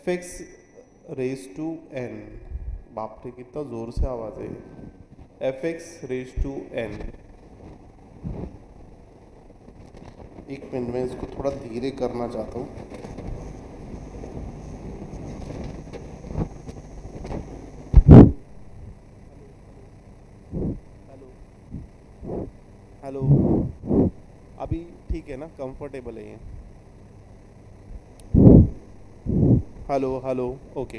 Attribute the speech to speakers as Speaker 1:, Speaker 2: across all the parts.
Speaker 1: F x raise to n, बाप रे कितना जोर से आवाज है, f x raise to n. एक मिनट में इसको थोड़ा धीरे करना चाहता हूँ। हेलो, अभी ठीक है ना, कंफर्टेबल है ये? Hello hello, okay.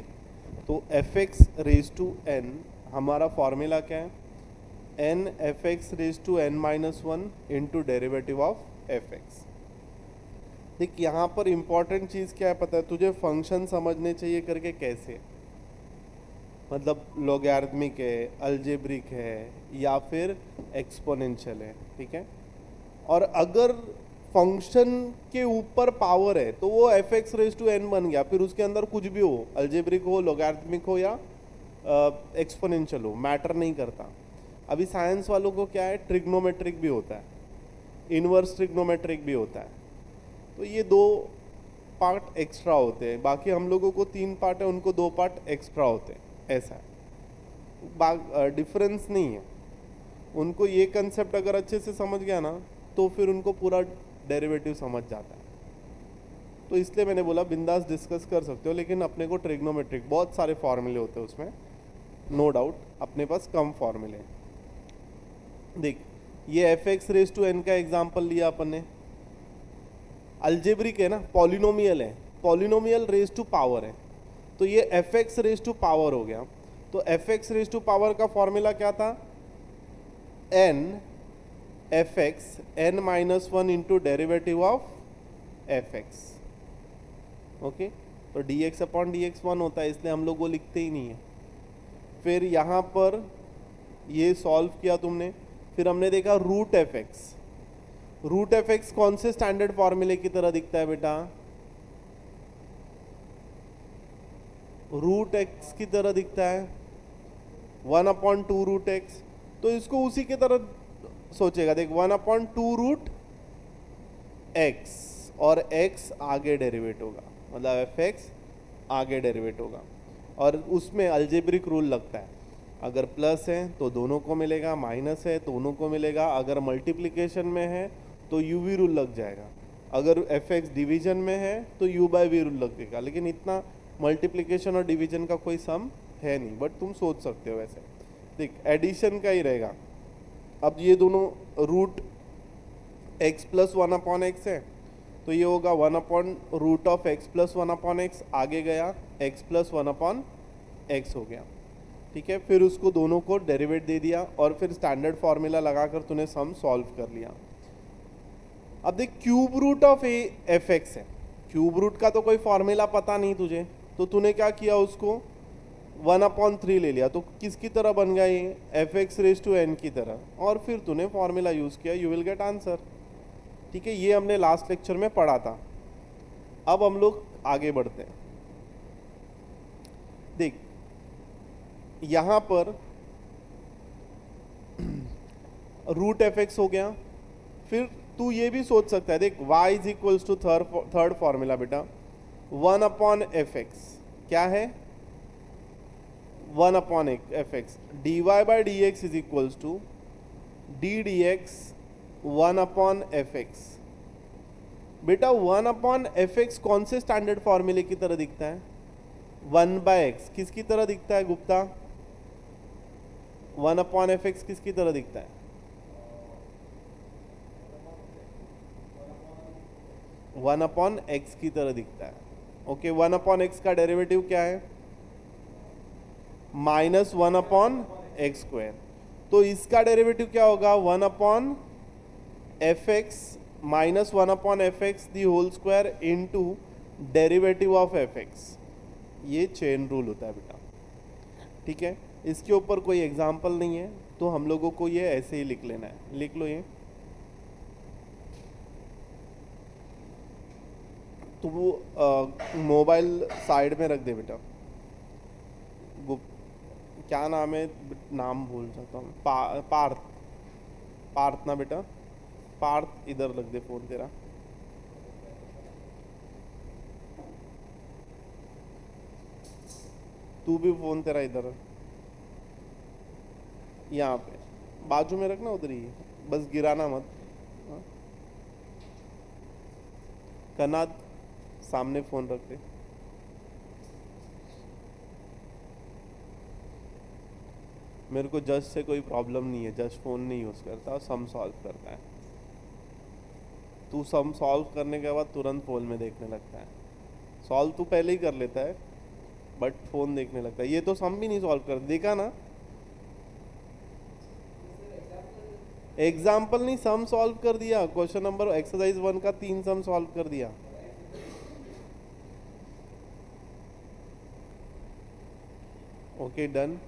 Speaker 1: तो f x raise to n हमारा फॉर्मूला क्या है? N f x raise to n minus one into derivative of f x. देख यहाँ पर इंपॉर्टेंट चीज़ क्या है पता है तुझे? फंक्शन समझने चाहिए करके कैसे, मतलब लॉगरिथमिक है, अलजेब्रिक है या फिर एक्सपोनेंशियल है, ठीक है। और अगर फंक्शन के ऊपर पावर है तो वो f x raise to n बन गया, फिर उसके अंदर कुछ भी हो, अलजेब्रिक हो, लॉगरिथमिक हो या एक्सपोनेंशियल हो, मैटर नहीं करता। अभी साइंस वालों को क्या है, ट्रिग्नोमेट्रिक भी होता है, इनवर्स ट्रिग्नोमेट्रिक भी होता है। तो ये दो पार्ट एक्स्ट्रा होते हैं, बाकी हम लोगों को 3 पार्ट है, उनको 2 पार्ट एक्स्ट्रा होते हैं, ऐसा है, डिफरेंस नहीं है। उनको ये कंसेप्ट अगर अच्छे से समझ गया ना तो फिर उनको पूरा डेरिवेटिव समझ जाता है। तो इसलिए मैंने बोला बिंदास डिस्कस कर सकते हो, लेकिन अपने को ट्रिग्नोमेट्रिक बहुत सारे फॉर्मूले होते हैं उसमें, नो डाउट अपने पास कम फॉर्मूले हैं। देख ये f x raise to n का एग्जाम्पल लिया अपन ने, अल्जेब्रिक है ना, पॉलिनोमियल है, पॉलिनोमियल रेज टू पावर है, तो ये f x raise to power हो गया। तो f x raise to power का फॉर्मूला क्या था? N f x n minus one into derivative of f x, okay. तो d x upon d x one होता है, इसलिए हम लोग वो लिखते ही नहीं है। फिर यहाँ पर ये सॉल्व किया तुमने, फिर हमने देखा root f x. Root f x कौन से स्टैंडर्ड फॉर्मूले की तरह दिखता है बेटा? रूट एक्स की तरह दिखता है, 1/2 रूट एक्स। तो इसको उसी की तरह सोचेगा, देख 1/2 रूट एक्स, और एक्स आगे डेरिवेट होगा, मतलब एफ एक्स आगे डेरिवेट होगा। और उसमें अलजेब्रिक रूल लगता है, अगर प्लस है तो दोनों को मिलेगा, माइनस है तो दोनों को मिलेगा, अगर मल्टीप्लिकेशन में है तो यू वी रूल लग जाएगा, अगर एफ एक्स डिवीजन में है तो यू बाय वी रूल लगेगा। लेकिन इतना मल्टीप्लिकेशन और डिवीजन का कोई सम है नहीं, बट तुम सोच सकते हो वैसे। देख एडिशन का ही रहेगा। अब ये दोनों रूट एक्स प्लस 1/x है, तो ये होगा 1/रूट ऑफ एक्स प्लस 1/x, आगे गया एक्स प्लस 1/x हो गया, ठीक है। फिर उसको दोनों को डेरिवेट दे दिया और फिर स्टैंडर्ड फॉर्मूला लगाकर तूने सम सॉल्व कर लिया। अब देख cube root of a f x है, क्यूब रूट का तो कोई फॉर्मूला पता नहीं तुझे, तो तूने क्या किया, उसको 1/3 ले लिया, तो किसकी तरह बन गया ये? F x raise to n की तरह, और फिर तूने फॉर्मूला यूज किया, यू विल गेट आंसर, ठीक है। ये हमने लास्ट लेक्चर में पढ़ा था। अब हम लोग आगे बढ़ते हैं। देख यहां पर रूट एफ एक्स हो गया, फिर तू ये भी सोच सकता है, देख y is equals to third formula बेटा, 1/f(x) क्या है? 1/f(x), dy by d x is equals to d d x 1/f(x). बेटा 1/f(x) कौन से स्टैंडर्ड फॉर्मूले की तरह दिखता है? 1/x किसकी तरह दिखता है गुप्ता? 1/f(x) किसकी तरह दिखता है? 1/x की तरह दिखता है, ओके। 1/x का डेरिवेटिव क्या है? -1/x²। तो इसका डेरिवेटिव क्या होगा? 1/f(x) minus 1/f(x) the whole square into derivative of f(x). ये चेन रूल होता है बेटा, ठीक है। इसके ऊपर कोई एग्जाम्पल नहीं है, तो हम लोगों को ये ऐसे ही लिख लेना है। लिख लो ये, तो वो मोबाइल साइड में रख दे बेटा। क्या नाम है, नाम भूल जाता हूँ, पार्थ, पार्थ ना बेटा, पार्थ इधर रख दे फोन तेरा। तू भी फोन तेरा इधर, यहाँ पे बाजू में रखना, उधर ही, बस गिराना मत। हाँ? कनाद सामने फोन रख दे। मेरे को जज से कोई प्रॉब्लम नहीं है, जज फोन नहीं यूज करता, सम सॉल्व करता है। तू सम सॉल्व करने के बाद तुरंत फोन में देखने लगता है। सॉल्व तू पहले ही कर लेता है बट फोन देखने लगता है। ये तो सम भी नहीं सॉल्व कर, देखा ना, एग्जाम्पल नहीं, सम सॉल्व कर दिया। क्वेश्चन नंबर एक्सरसाइज 1 का 3 सम सॉल्व कर दिया। Okay done.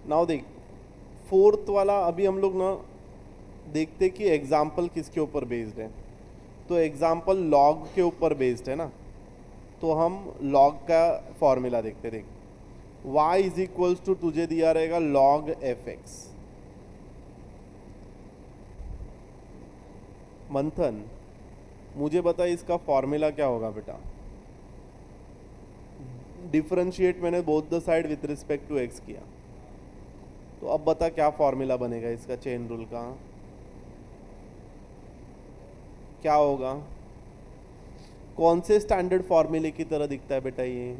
Speaker 1: नाउ देख, फोर्थ वाला अभी हम लोग ना देखते कि एग्जाम्पल किसके ऊपर बेस्ड है। तो एग्जाम्पल लॉग के ऊपर बेस्ड है ना, तो हम लॉग का फॉर्मूला देखते। देख, y इज इक्वल्स टू तुझे दिया रहेगा log fx। मंथन मुझे बता इसका फॉर्मूला क्या होगा बेटा। डिफरेंशिएट मैंने both the side with respect to x किया, तो अब बता क्या फॉर्मूला बनेगा इसका चेन रूल का, क्या होगा। कौन से स्टैंडर्ड फॉर्मूले की तरह दिखता है बेटा ये,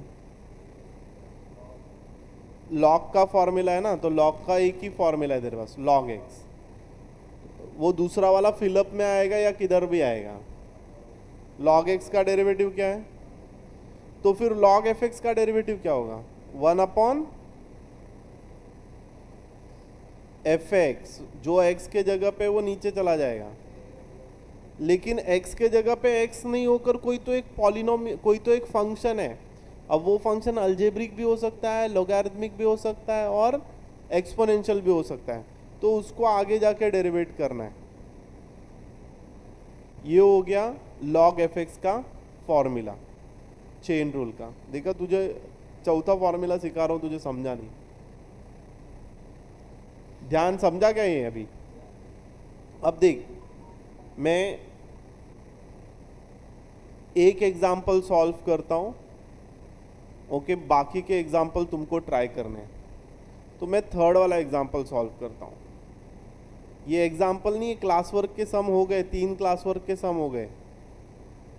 Speaker 1: लॉग का फॉर्मूला है ना, तो लॉग का एक ही फॉर्मूला है तेरे पास, log x। वो दूसरा वाला फिलअप में आएगा या किधर भी आएगा। log x का डेरिवेटिव क्या है, तो फिर log fx का डेरिवेटिव क्या होगा, 1 अपॉन fx। जो x के जगह पे वो नीचे चला जाएगा, लेकिन x के जगह पे x नहीं होकर कोई तो एक पॉलिनोमियल, कोई तो एक फंक्शन है। अब वो फंक्शन अलजेब्रिक भी हो सकता है, लोगैरिथमिक भी हो सकता है और एक्सपोनेंशियल भी हो सकता है, तो उसको आगे जाके डेरिवेट करना है। ये हो गया log fx का फॉर्मूला चेन रूल का। देखा, तुझे चौथा फॉर्मूला सिखा रहा हूं, तुझे समझा नहीं, ध्यान समझा क्या ये अभी। अब देख, मैं एक एग्जाम्पल सॉल्व करता हूं, ओके, बाकी के एग्जाम्पल तुमको ट्राई करने हैं। तो मैं थर्ड वाला एग्जाम्पल सॉल्व करता हूं। ये एग्जाम्पल नहीं, क्लास वर्क के सम हो गए, 3 क्लास वर्क के सम हो गए।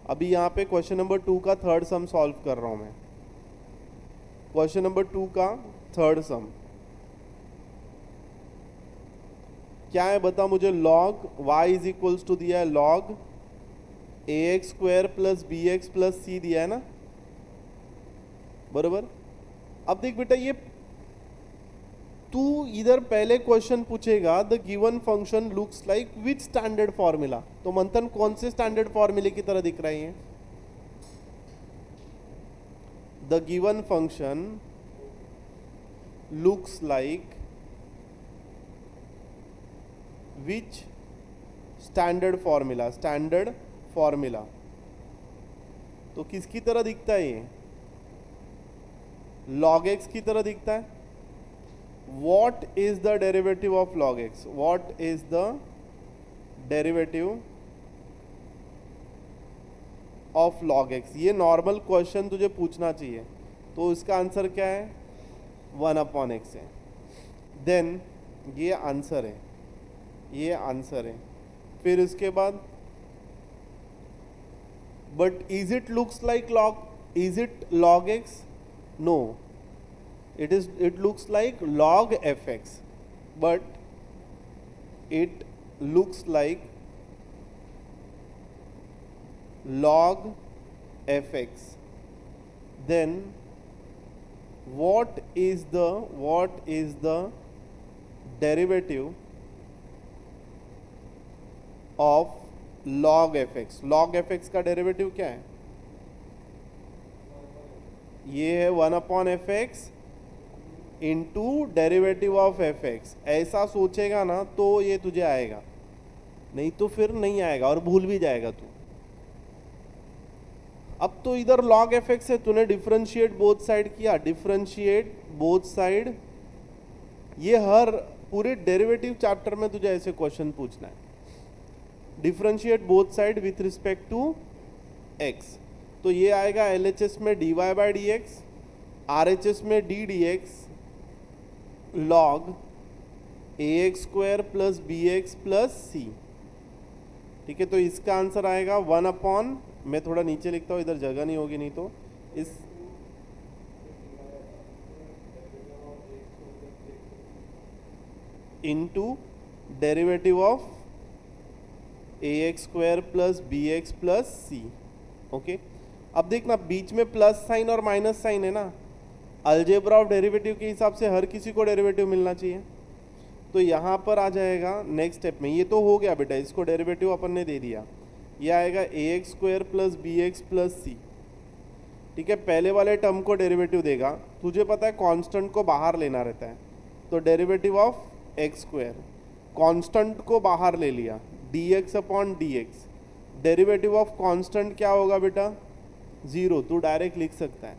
Speaker 1: अभी यहाँ पे क्वेश्चन नंबर 2 का थर्ड सम सॉल्व कर रहा हूं मैं। क्वेश्चन नंबर 2 का थर्ड सम क्या है बता मुझे। log y is equals to दिया है log ax square plus b x plus c दिया है ना, बरोबर। अब देख बेटा, ये तू इधर पहले क्वेश्चन पूछेगा the given function looks like which standard formula, तो मंथन कौन से स्टैंडर्ड फॉर्मूले की तरह दिख रही है। The given function looks like which standard formula, standard formula, तो किसकी तरह दिखता है ये, log x की तरह दिखता है। What is the derivative of log x? What is the derivative of log x? ये नॉर्मल क्वेश्चन तुझे पूछना चाहिए, तो इसका आंसर क्या है, 1 अपॉन एक्स है। देन ये आंसर है, ये आंसर है। फिर इसके बाद but is it looks like log, is it log x? No, it looks like log fx, but it looks like log fx. Then what is the derivative of log fx? log fx का derivative क्या है, ये है 1 upon f x into derivative of f x. ऐसा सोचेगा ना तो ये तुझे आएगा, नहीं तो फिर नहीं आएगा और भूल भी जाएगा तू। अब तो इधर log एफ एक्स है, तूने डिफरेंशिएट बोथ साइड किया, डिफरेंशिएट बोथ साइड। ये हर पूरे डेरिवेटिव चैप्टर में तुझे ऐसे क्वेश्चन पूछना है, differentiate both side with respect to x. तो ये आएगा LHS में dy by d x RHS में d d x log ax square plus b x plus c. ठीक है, तो इसका आंसर आएगा 1/, मैं थोड़ा नीचे लिखता हूँ, इधर जगह नहीं होगी नहीं तो इस into derivative of ax square plus b x plus c. Okay, अब देखना बीच में प्लस साइन और माइनस साइन है ना, अलजेब्रा ऑफ डेरिवेटिव के हिसाब से हर किसी को डेरिवेटिव मिलना चाहिए। तो यहाँ पर आ जाएगा नेक्स्ट स्टेप में, ये तो हो गया बेटा, इसको डेरिवेटिव अपन ने दे दिया, ये आएगा ax square plus b x plus c. ठीक है, पहले वाले टर्म को डेरिवेटिव देगा, तुझे पता है कांस्टेंट को बाहर लेना रहता है, तो derivative of x square, constant को बाहर ले लिया, dx upon dx, derivative of constant क्या होगा बेटा 0, तू डायरेक्ट लिख सकता है।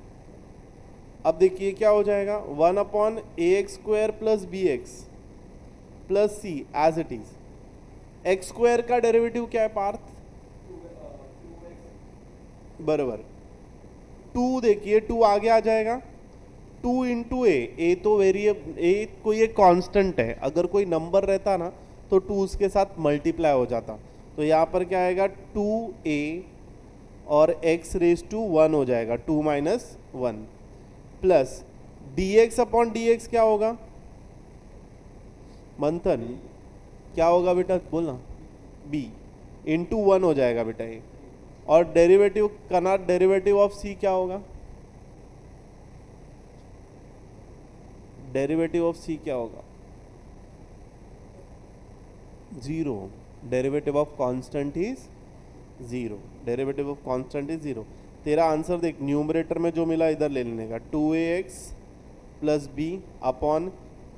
Speaker 1: अब देखिए क्या हो जाएगा 1/ax square plus b x plus c as it is. X square का डेरिवेटिव क्या है पार्थ? बराबर 2, देखिए 2 आगे आ जाएगा, 2 इंटू ए तो वेरिएबल, ए कोई एक कांस्टेंट है, अगर कोई नंबर रहता ना तो 2 उसके साथ मल्टीप्लाई हो जाता, तो यहाँ पर क्या आएगा 2a और x रेज टू 1 हो जाएगा, 2 minus 1 plus dx upon dx क्या होगा मंथन, क्या होगा बेटा बोलना, b इंटू 1 हो जाएगा बेटा ये, और derivative Connaught derivative of c क्या होगा, डेरिवेटिव ऑफ c क्या होगा 0, derivative of constant is 0, derivative of constant is 0। तेरा आंसर देख, न्यूमरेटर में जो मिला इधर ले लेने का, 2ax plus b upon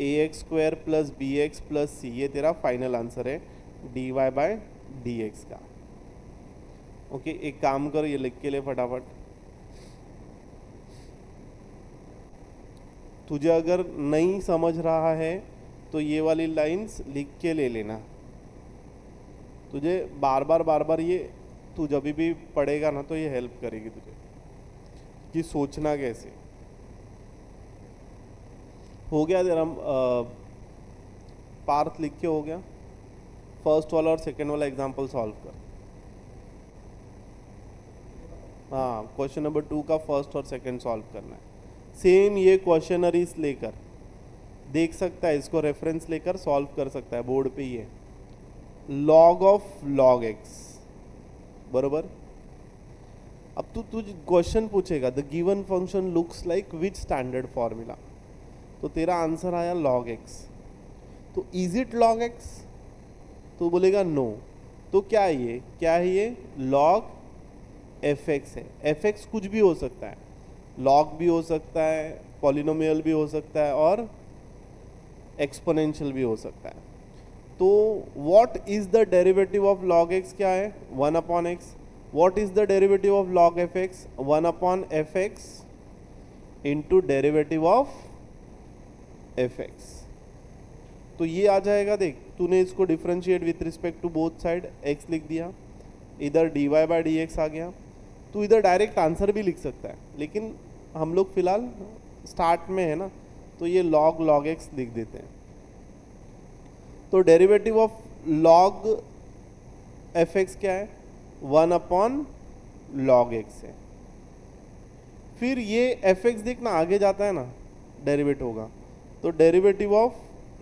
Speaker 1: ax square plus b x plus c, ये तेरा फाइनल आंसर है dy बाय dx का। ओके, एक काम कर, ये लिख के ले फटाफट, तुझे अगर नहीं समझ रहा है तो ये वाली लाइंस लिख के ले लेना, तुझे बार बार ये तू जब भी पढ़ेगा ना तो ये हेल्प करेगी तुझे कि सोचना कैसे। हो गया तेरा पार्थ लिख के, हो गया, फर्स्ट वाला और सेकंड वाला एग्जांपल सॉल्व कर। हाँ, क्वेश्चन नंबर 2 का फर्स्ट और सेकंड सॉल्व करना है। सेम ये क्वेश्चनरीज लेकर देख सकता है, इसको रेफरेंस लेकर सॉल्व कर सकता है, बोर्ड पे ही है, log ऑफ log x बरोबर। अब तू तुझे क्वेश्चन पूछेगा the given function looks like which standard formula, तो तेरा आंसर आया log x, तो इज इट log x, तो बोलेगा नो, तो क्या है ये log fx है। fx कुछ भी हो सकता है, log भी हो सकता है, पॉलिनोमियल भी हो सकता है और एक्सपोनेंशियल भी हो सकता है। तो what is the derivative of log x क्या है 1/x, what is the derivative of log fx 1/fx into derivative of fx। तो ये आ जाएगा, देख तूने इसको differentiate with respect to both side, x लिख दिया, इधर dy बाय dx आ गया, तू इधर डायरेक्ट आंसर भी लिख सकता है, लेकिन हम लोग फिलहाल स्टार्ट में है ना, तो ये log x लिख देते हैं। तो डेरिवेटिव ऑफ log fx क्या है 1/log x है। फिर ये fx देखना आगे जाता है ना, डेरिवेट होगा, तो डेरिवेटिव ऑफ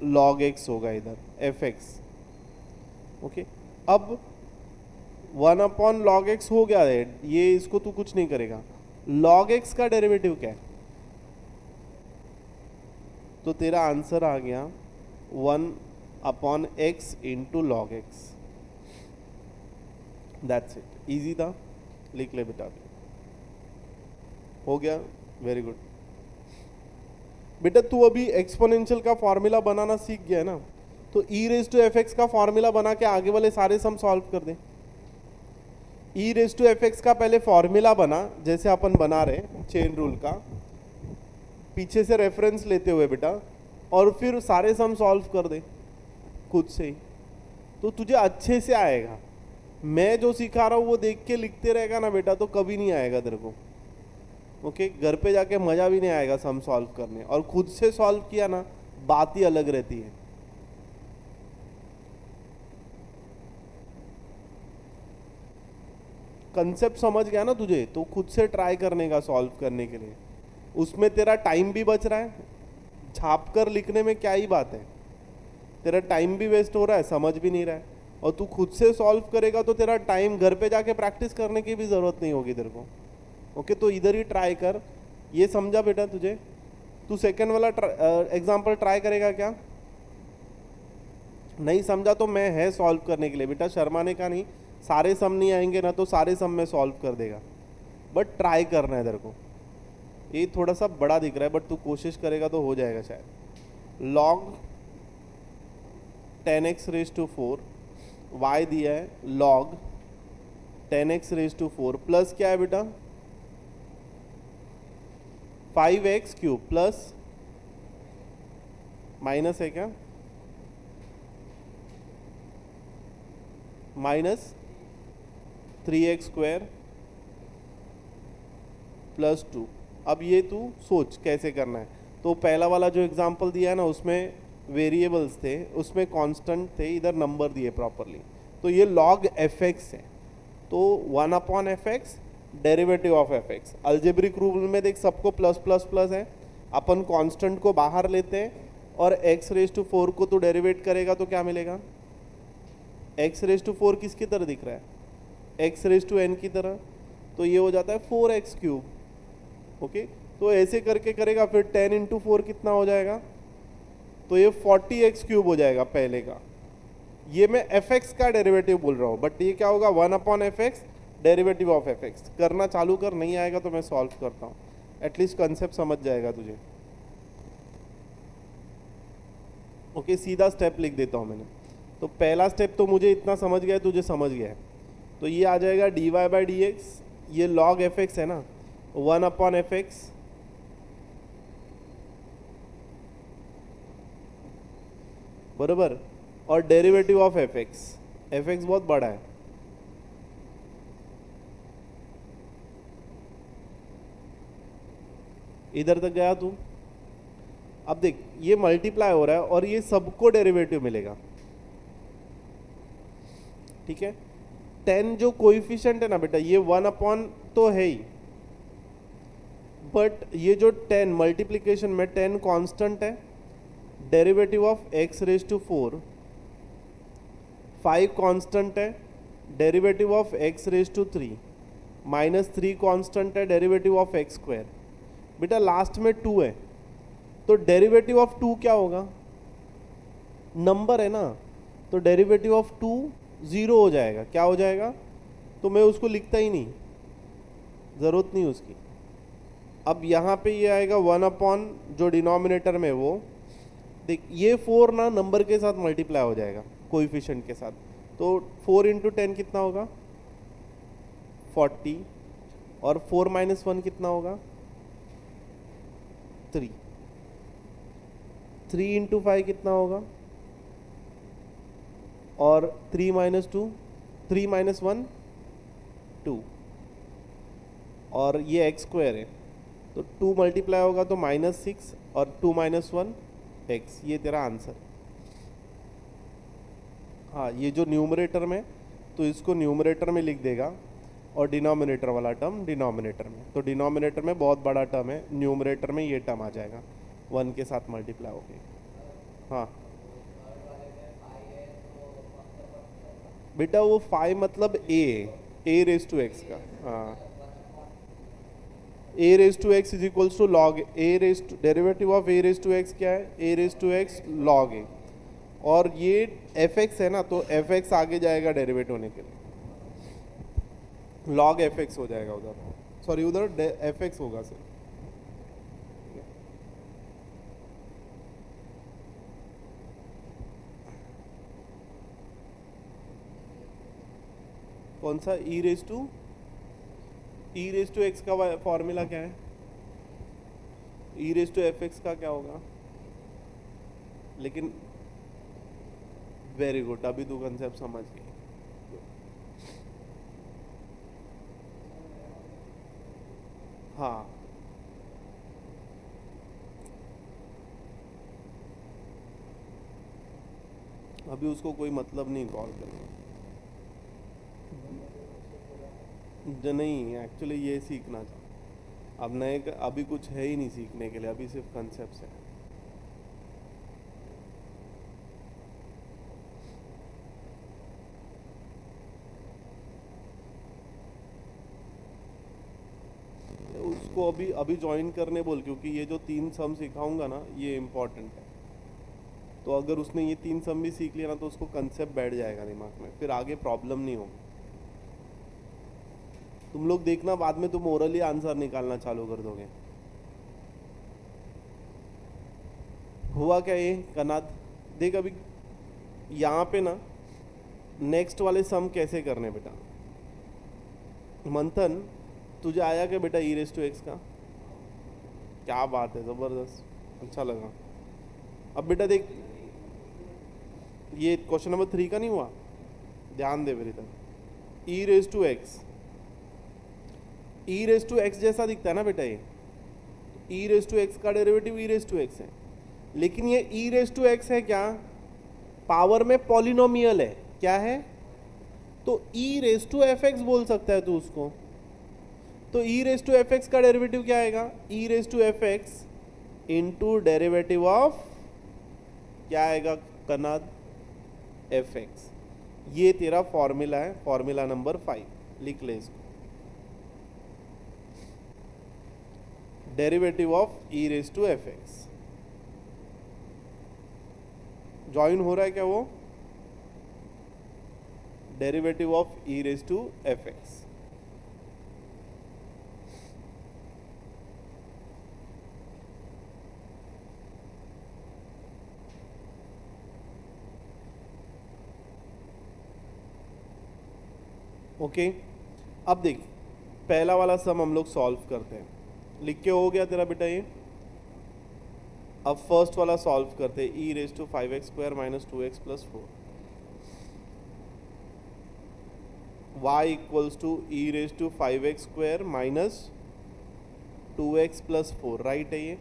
Speaker 1: log x होगा इधर fx। ओके, अब 1/log x हो गया है, ये इसको तू कुछ नहीं करेगा, log x का डेरिवेटिव क्या है, तो तेरा आंसर आ गया 1/x into log x। That's it, easy था, लिख ले बेटा, हो गया, वेरी गुड। बेटा तू अभी एक्सपोनेंशियल का फॉर्मूला बनाना सीख गया है ना, तो e raise to f x का फॉर्मूला बना के आगे वाले सारे सम सॉल्व कर दे। e raise to f x का पहले फॉर्मूला बना, जैसे अपन बना रहे चेन रूल का, पीछे से रेफरेंस लेते हुए बेटा, और फिर सारे सम सॉल्व कर दे खुद से ही, तो तुझे अच्छे से आएगा। मैं जो सिखा रहा हूँ वो देख के लिखते रहेगा ना बेटा, तो कभी नहीं आएगा तेरे को। ओके घर पे जाके मजा भी नहीं आएगा सम सॉल्व करने, और खुद से सॉल्व किया ना बात ही अलग रहती है। कंसेप्ट समझ गया ना तुझे, तो खुद से ट्राई करने का सॉल्व करने के लिए, उसमें तेरा टाइम भी बच रहा है, छाप कर लिखने में क्या ही बात है, तेरा टाइम भी वेस्ट हो रहा है, समझ भी नहीं रहा है, और तू खुद से सॉल्व करेगा तो तेरा टाइम घर पे जाके प्रैक्टिस करने की भी ज़रूरत नहीं होगी तेरे को। ओके तो इधर ही ट्राई कर। ये समझा बेटा तुझे? तू सेकंड वाला एग्जाम्पल ट्राई करेगा क्या? नहीं समझा तो मैं है सॉल्व करने के लिए बेटा, शर्माने का नहीं। सारे सम नहीं आएंगे ना तो सारे सम में सॉल्व कर देगा, बट ट्राई करना है तेरे को। ये थोड़ा सा बड़ा दिख रहा है बट तू कोशिश करेगा तो हो जाएगा शायद। log 10x raise to 4, y दिया है log 10x raise to 4 plus क्या है बेटा 5x क्यूब प्लस माइनस है क्या, माइनस 3x स्क्वायर प्लस 2। अब ये तू सोच कैसे करना है। तो पहला वाला जो एग्जांपल दिया है ना उसमें वेरिएबल्स थे, उसमें कांस्टेंट थे, इधर नंबर दिए प्रॉपरली, तो ये log fx है, तो 1 upon f x derivative of f x. Algebraic rule में देख सबको प्लस प्लस प्लस है, अपन कांस्टेंट को बाहर लेते हैं और x रेज टू 4 को तो डेरिवेट करेगा तो क्या मिलेगा, x रेज टू 4 किसकी तरह दिख रहा है, x रेज टू n की तरह, तो ये हो जाता है 4x क्यूब। ओके तो ऐसे करके करेगा, फिर 10 इंटू 4 कितना हो जाएगा, तो ये 40x क्यूब हो जाएगा पहले का। ये मैं fx का डेरिवेटिव बोल रहा हूँ, बट ये क्या होगा 1 upon f x derivative of f x. करना चालू कर, नहीं आएगा तो मैं सॉल्व करता हूँ, एटलीस्ट कंसेप्ट समझ जाएगा तुझे। ओके सीधा स्टेप लिख देता हूँ मैंने। तो पहला स्टेप तो मुझे इतना समझ गया है, तुझे समझ गया है, तो ये आ जाएगा dy बाई डी एक्स, ये log एफ एक्स है ना 1 अपॉन एफ एक्स बराबर, और डेरिवेटिव ऑफ एफ एक्स बहुत बड़ा है, इधर तक गया तू। अब देख ये मल्टीप्लाई हो रहा है और ये सबको डेरिवेटिव मिलेगा, ठीक है। 10 जो कोएफिशिएंट है ना बेटा, ये 1 अपॉन तो है ही, बट ये जो 10 मल्टीप्लिकेशन में 10 कांस्टेंट है, derivative of x raise to 4, 5 constant है, derivative of x raise to 3, minus 3 constant है, डेरिवेटिव ऑफ x स्क्वायर। बेटा लास्ट में 2 है, तो डेरिवेटिव ऑफ 2 क्या होगा, नंबर है ना, तो डेरिवेटिव ऑफ 2 0 हो जाएगा। क्या हो जाएगा, तो मैं उसको लिखता ही नहीं, ज़रूरत नहीं उसकी। अब यहाँ पे ये आएगा 1 अपॉन जो डिनोमिनेटर में वो देख, ये 4 ना नंबर के साथ मल्टीप्लाई हो जाएगा कोएफिशिएंट के साथ, तो 4 इंटू 10 कितना होगा 40, और 4 माइनस 1 कितना होगा 3, 3 इंटू 5 कितना होगा, और 3 माइनस 2, 3 माइनस 1 2, और ये एक्स स्क्वायर है, तो 2 मल्टीप्लाई होगा तो -6, और 2 माइनस 1 एक्स, ये तेरा आंसर। हाँ ये जो न्यूमरेटर में, तो इसको न्यूमरेटर में लिख देगा, और डिनोमिनेटर वाला टर्म डिनोमिनेटर में, तो डिनोमिनेटर में बहुत बड़ा टर्म है, न्यूमरेटर में ये टर्म आ जाएगा 1 के साथ मल्टीप्लाई हो गई। हाँ बेटा वो 5 मतलब a रेज टू एक्स का, हाँ a raise to x is equals to log a raise to, derivative of a raise to x क्या है, a raise to x log a, और ये fx है ना, तो fx आगे जाएगा डेरिवेट होने के लिए, log fx हो जाएगा उधर, सॉरी उधर fx होगा सर। कौन सा e रेज टू एक्स का फॉर्मूला क्या है, e raise to f x का क्या होगा, लेकिन वेरी गुड, अभी तू कंसेप्ट समझ गई। हाँ अभी उसको कोई मतलब नहीं कॉल करना। नहीं, एक्चुअली ये सीखना था। अब नए अभी कुछ है ही नहीं सीखने के लिए, अभी सिर्फ कंसेप्ट है। उसको अभी अभी ज्वाइन करने बोल, क्योंकि ये जो 3 सम सिखाऊंगा ना ये इम्पोर्टेंट है। तो अगर उसने ये 3 सम भी सीख लिया ना तो उसको कंसेप्ट बैठ जाएगा दिमाग में, फिर आगे प्रॉब्लम नहीं होगी। तुम लोग देखना बाद में तुम ओरली आंसर निकालना चालू कर दोगे। हुआ क्या ये कनाद, देख अभी यहाँ पे ना नेक्स्ट वाले सम कैसे करने बेटा। मंथन तुझे आया क्या बेटा ई रेस टू एक्स का? क्या बात है, ज़बरदस्त, अच्छा लगा। अब बेटा देख, ये क्वेश्चन नंबर 3 का नहीं हुआ, ध्यान दे मेरी तरफ। E raise to x, e raise to x जैसा दिखता है ना बेटा ये। ई रेस टू एक्स का derivative e raise to x है, लेकिन ये ई रेस टू एक्स है क्या, पावर में पॉलिनोमियल है, क्या है? तो e raise to f x बोल सकता है तू उसको। तो e raise to f x का डेरिवेटिव क्या आएगा? E raise to f x into derivative of क्या आएगा कनाद? F x. ये तेरा फॉर्मूला है, फॉर्मूला नंबर 5, लिख ले इसको। Derivative of e raise to f x join हो रहा है क्या वो? Derivative of e raise to f x. Okay, अब देख पहला वाला सम हम लोग सॉल्व करते हैं। लिख के हो गया तेरा बेटा ये। अब फर्स्ट वाला सॉल्व करते हैं, e raise to 5x square minus 2x plus 4 y equals to e raise to 5x square minus 2x plus 4, right है ये।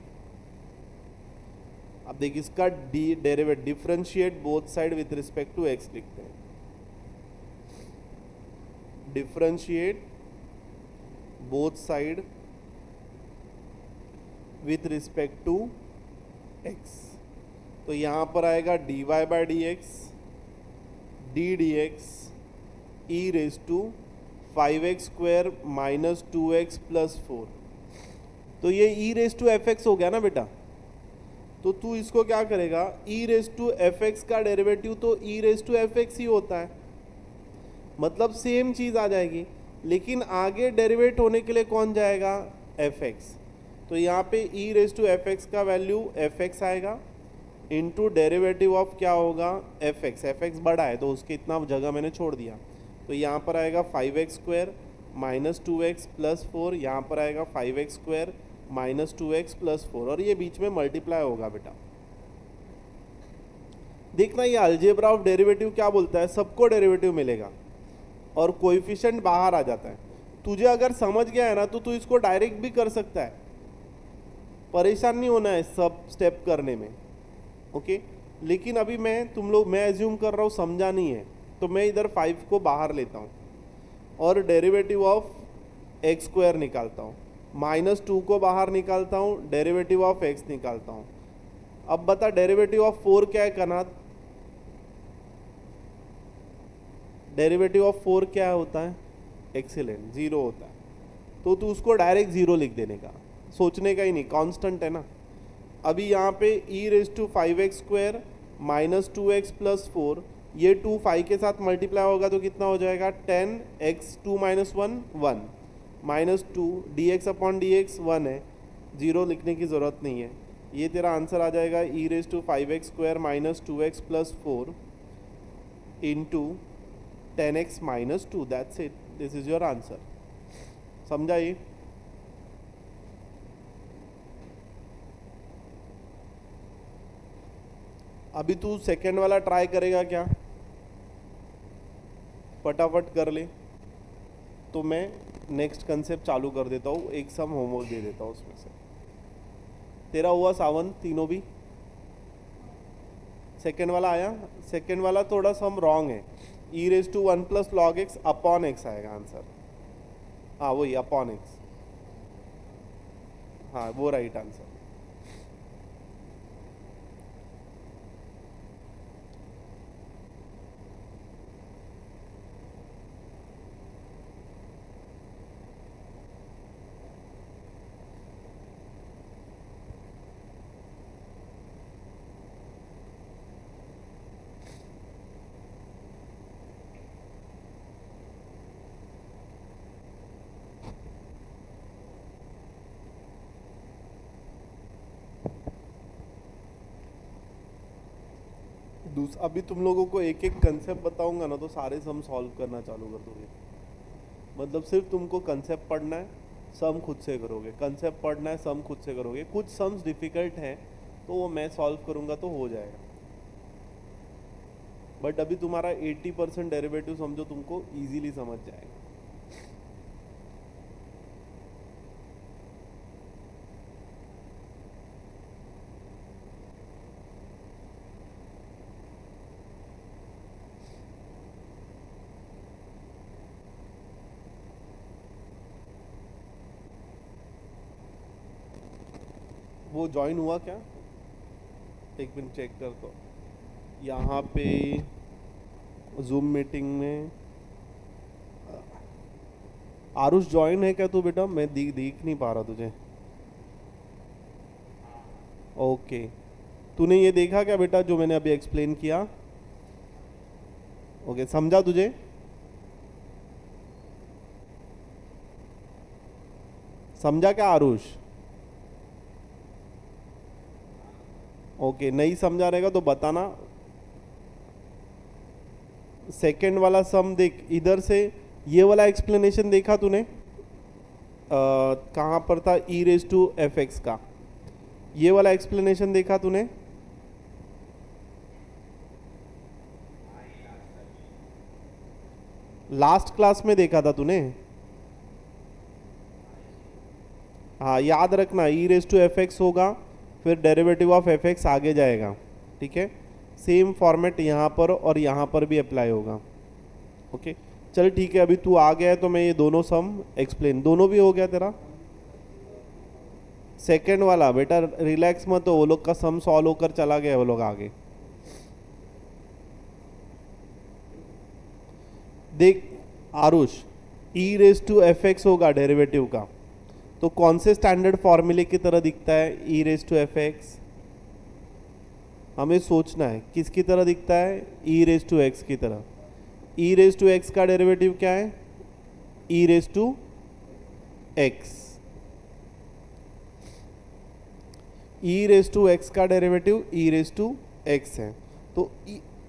Speaker 1: अब देख इसका derivative differentiate both side with respect to x लिखते हैं। Differentiate both side with respect to x, तो यहाँ पर आएगा dy by d x d d x e raise to 5x square minus 2x plus 4। तो ये e raise to f x हो गया ना बेटा। तो तू इसको क्या करेगा, e raise to f x का डेरिवेटिव तो e raise to f x ही होता है, मतलब सेम चीज़ आ जाएगी, लेकिन आगे डेरिवेट होने के लिए कौन जाएगा? F x. तो यहाँ पे e raise to f x का वैल्यू एफ एक्स आएगा इंटू डेरिवेटिव ऑफ क्या होगा? F x. एफ एक्स बड़ा है तो उसके इतना जगह मैंने छोड़ दिया, तो यहाँ पर आएगा 5x square minus 2x plus 4, यहाँ पर आएगा 5x square minus 2x plus 4, और ये बीच में मल्टीप्लाई होगा बेटा। देखना ये अलजेब्रा ऑफ डेरिवेटिव क्या बोलता है, सबको डेरिवेटिव मिलेगा और कोएफिशिएंट बाहर आ जाता है। तुझे अगर समझ गया है ना तो तू इसको डायरेक्ट भी कर सकता है, परेशान नहीं होना है सब स्टेप करने में, ओके। लेकिन अभी मैं एज्यूम कर रहा हूँ समझा नहीं है, तो मैं इधर 5 को बाहर लेता हूँ और डेरिवेटिव ऑफ एक्स स्क्वायर निकालता हूँ, माइनस 2 को बाहर निकालता हूँ, डेरिवेटिव ऑफ एक्स निकालता हूँ। अब बता डेरिवेटिव ऑफ 4 क्या है कनाद? डेरिवेटिव ऑफ 4 क्या होता है? एक्सीलेंट, 0 होता है। तो तू उसको डायरेक्ट 0 लिख देने का, सोचने का ही नहीं, कांस्टेंट है ना। अभी यहाँ पे e raise to 5x square minus 2x plus 4, ये 2 5 के साथ मल्टीप्लाई होगा तो कितना हो जाएगा? 10x 2 minus 1 1 minus 2 dx upon dx 1 है, 0 लिखने की ज़रूरत नहीं है। ये तेरा आंसर आ जाएगा e raise to 5x square minus 2x plus 4 into 10x minus 2, that's it, this is your answer. समझा ये? अभी तू सेकेंड वाला ट्राई करेगा क्या? फटाफट कर ले, तो मैं नेक्स्ट कंसेप्ट चालू कर देता हूँ, एक सम होमवर्क दे देता हूँ उसमें से। तेरा हुआ सावन तीनों भी? सेकेंड वाला आया, सेकेंड वाला थोड़ा सा हम रॉन्ग है, e raise to 1 plus log x upon x आएगा आंसर। हाँ वही अपॉन एक्स, हाँ वो राइट आंसर। अभी तुम लोगों को एक एक कंसेप्ट बताऊंगा ना तो सारे सम सॉल्व करना चालू कर दोगे। मतलब सिर्फ तुमको कंसेप्ट पढ़ना है, सम खुद से करोगे, कंसेप्ट पढ़ना है, सम खुद से करोगे। कुछ सम्स डिफिकल्ट हैं तो वो मैं सॉल्व करूंगा तो हो जाएगा, बट अभी तुम्हारा 80% डेरिवेटिव समझो तुमको इजीली समझ जाएगा। वो ज्वाइन हुआ क्या? एक मिनट चेक कर दो यहाँ पे जूम मीटिंग में। आरुष ज्वाइन है क्या तू बेटा? मैं देख नहीं पा रहा तुझे। ओके, तूने ये देखा क्या बेटा जो मैंने अभी एक्सप्लेन किया? ओके, समझा तुझे? समझा क्या आरुष? ओके, नहीं समझा रहेगा तो बताना। सेकंड वाला सम देख, इधर से ये वाला एक्सप्लेनेशन देखा तूने? कहाँ पर था? ई रेज टू एफ एक्स का ये वाला एक्सप्लेनेशन देखा तूने? लास्ट क्लास में देखा था तूने? हाँ याद रखना, ई रेज टू एफ एक्स होगा, फिर डेरिवेटिव ऑफ एफ एक्स आगे जाएगा, ठीक है? सेम फॉर्मेट यहाँ पर और यहाँ पर भी अप्लाई होगा। ओके चल ठीक है, अभी तू आ गया है तो मैं ये दोनों सम एक्सप्लेन, दोनों भी हो गया तेरा। सेकंड वाला बेटा रिलैक्स मत हो, वो लोग का सम सॉल्व होकर चला गया, वो लोग आगे देख। आरुष, ई रेज टू एफ एक्स होगा डेरिवेटिव का, तो कौन से स्टैंडर्ड फॉर्मूले की तरह दिखता है? E raise to f x. हमें सोचना है किसकी तरह दिखता है? ई रेज टू एक्स की तरह। ई रेज टू एक्स का डेरिवेटिव क्या है? E raise to x. E raise to x का derivative e raise to x है, तो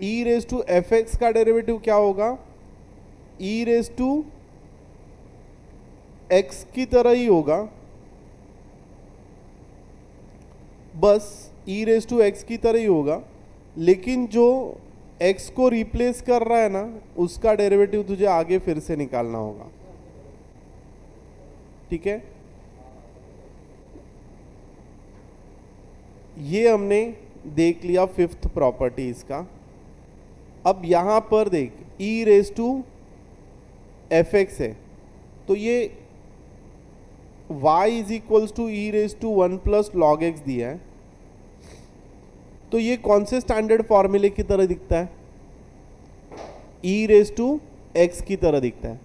Speaker 1: e raise to f x का डेरिवेटिव क्या होगा? ई रेज टू एक्स की तरह ही होगा, बस ई रेज टू एक्स की तरह ही होगा, लेकिन जो एक्स को रिप्लेस कर रहा है ना उसका डेरिवेटिव तुझे आगे फिर से निकालना होगा, ठीक है? ये हमने देख लिया फिफ्थ प्रॉपर्टी इसका। अब यहां पर देख, e raise to f x है, तो ये y is equals to e raise to 1 plus log x दिया है, तो ये कौन से स्टैंडर्ड फॉर्मूले की तरह दिखता है? ई रेज टू एक्स की तरह दिखता है,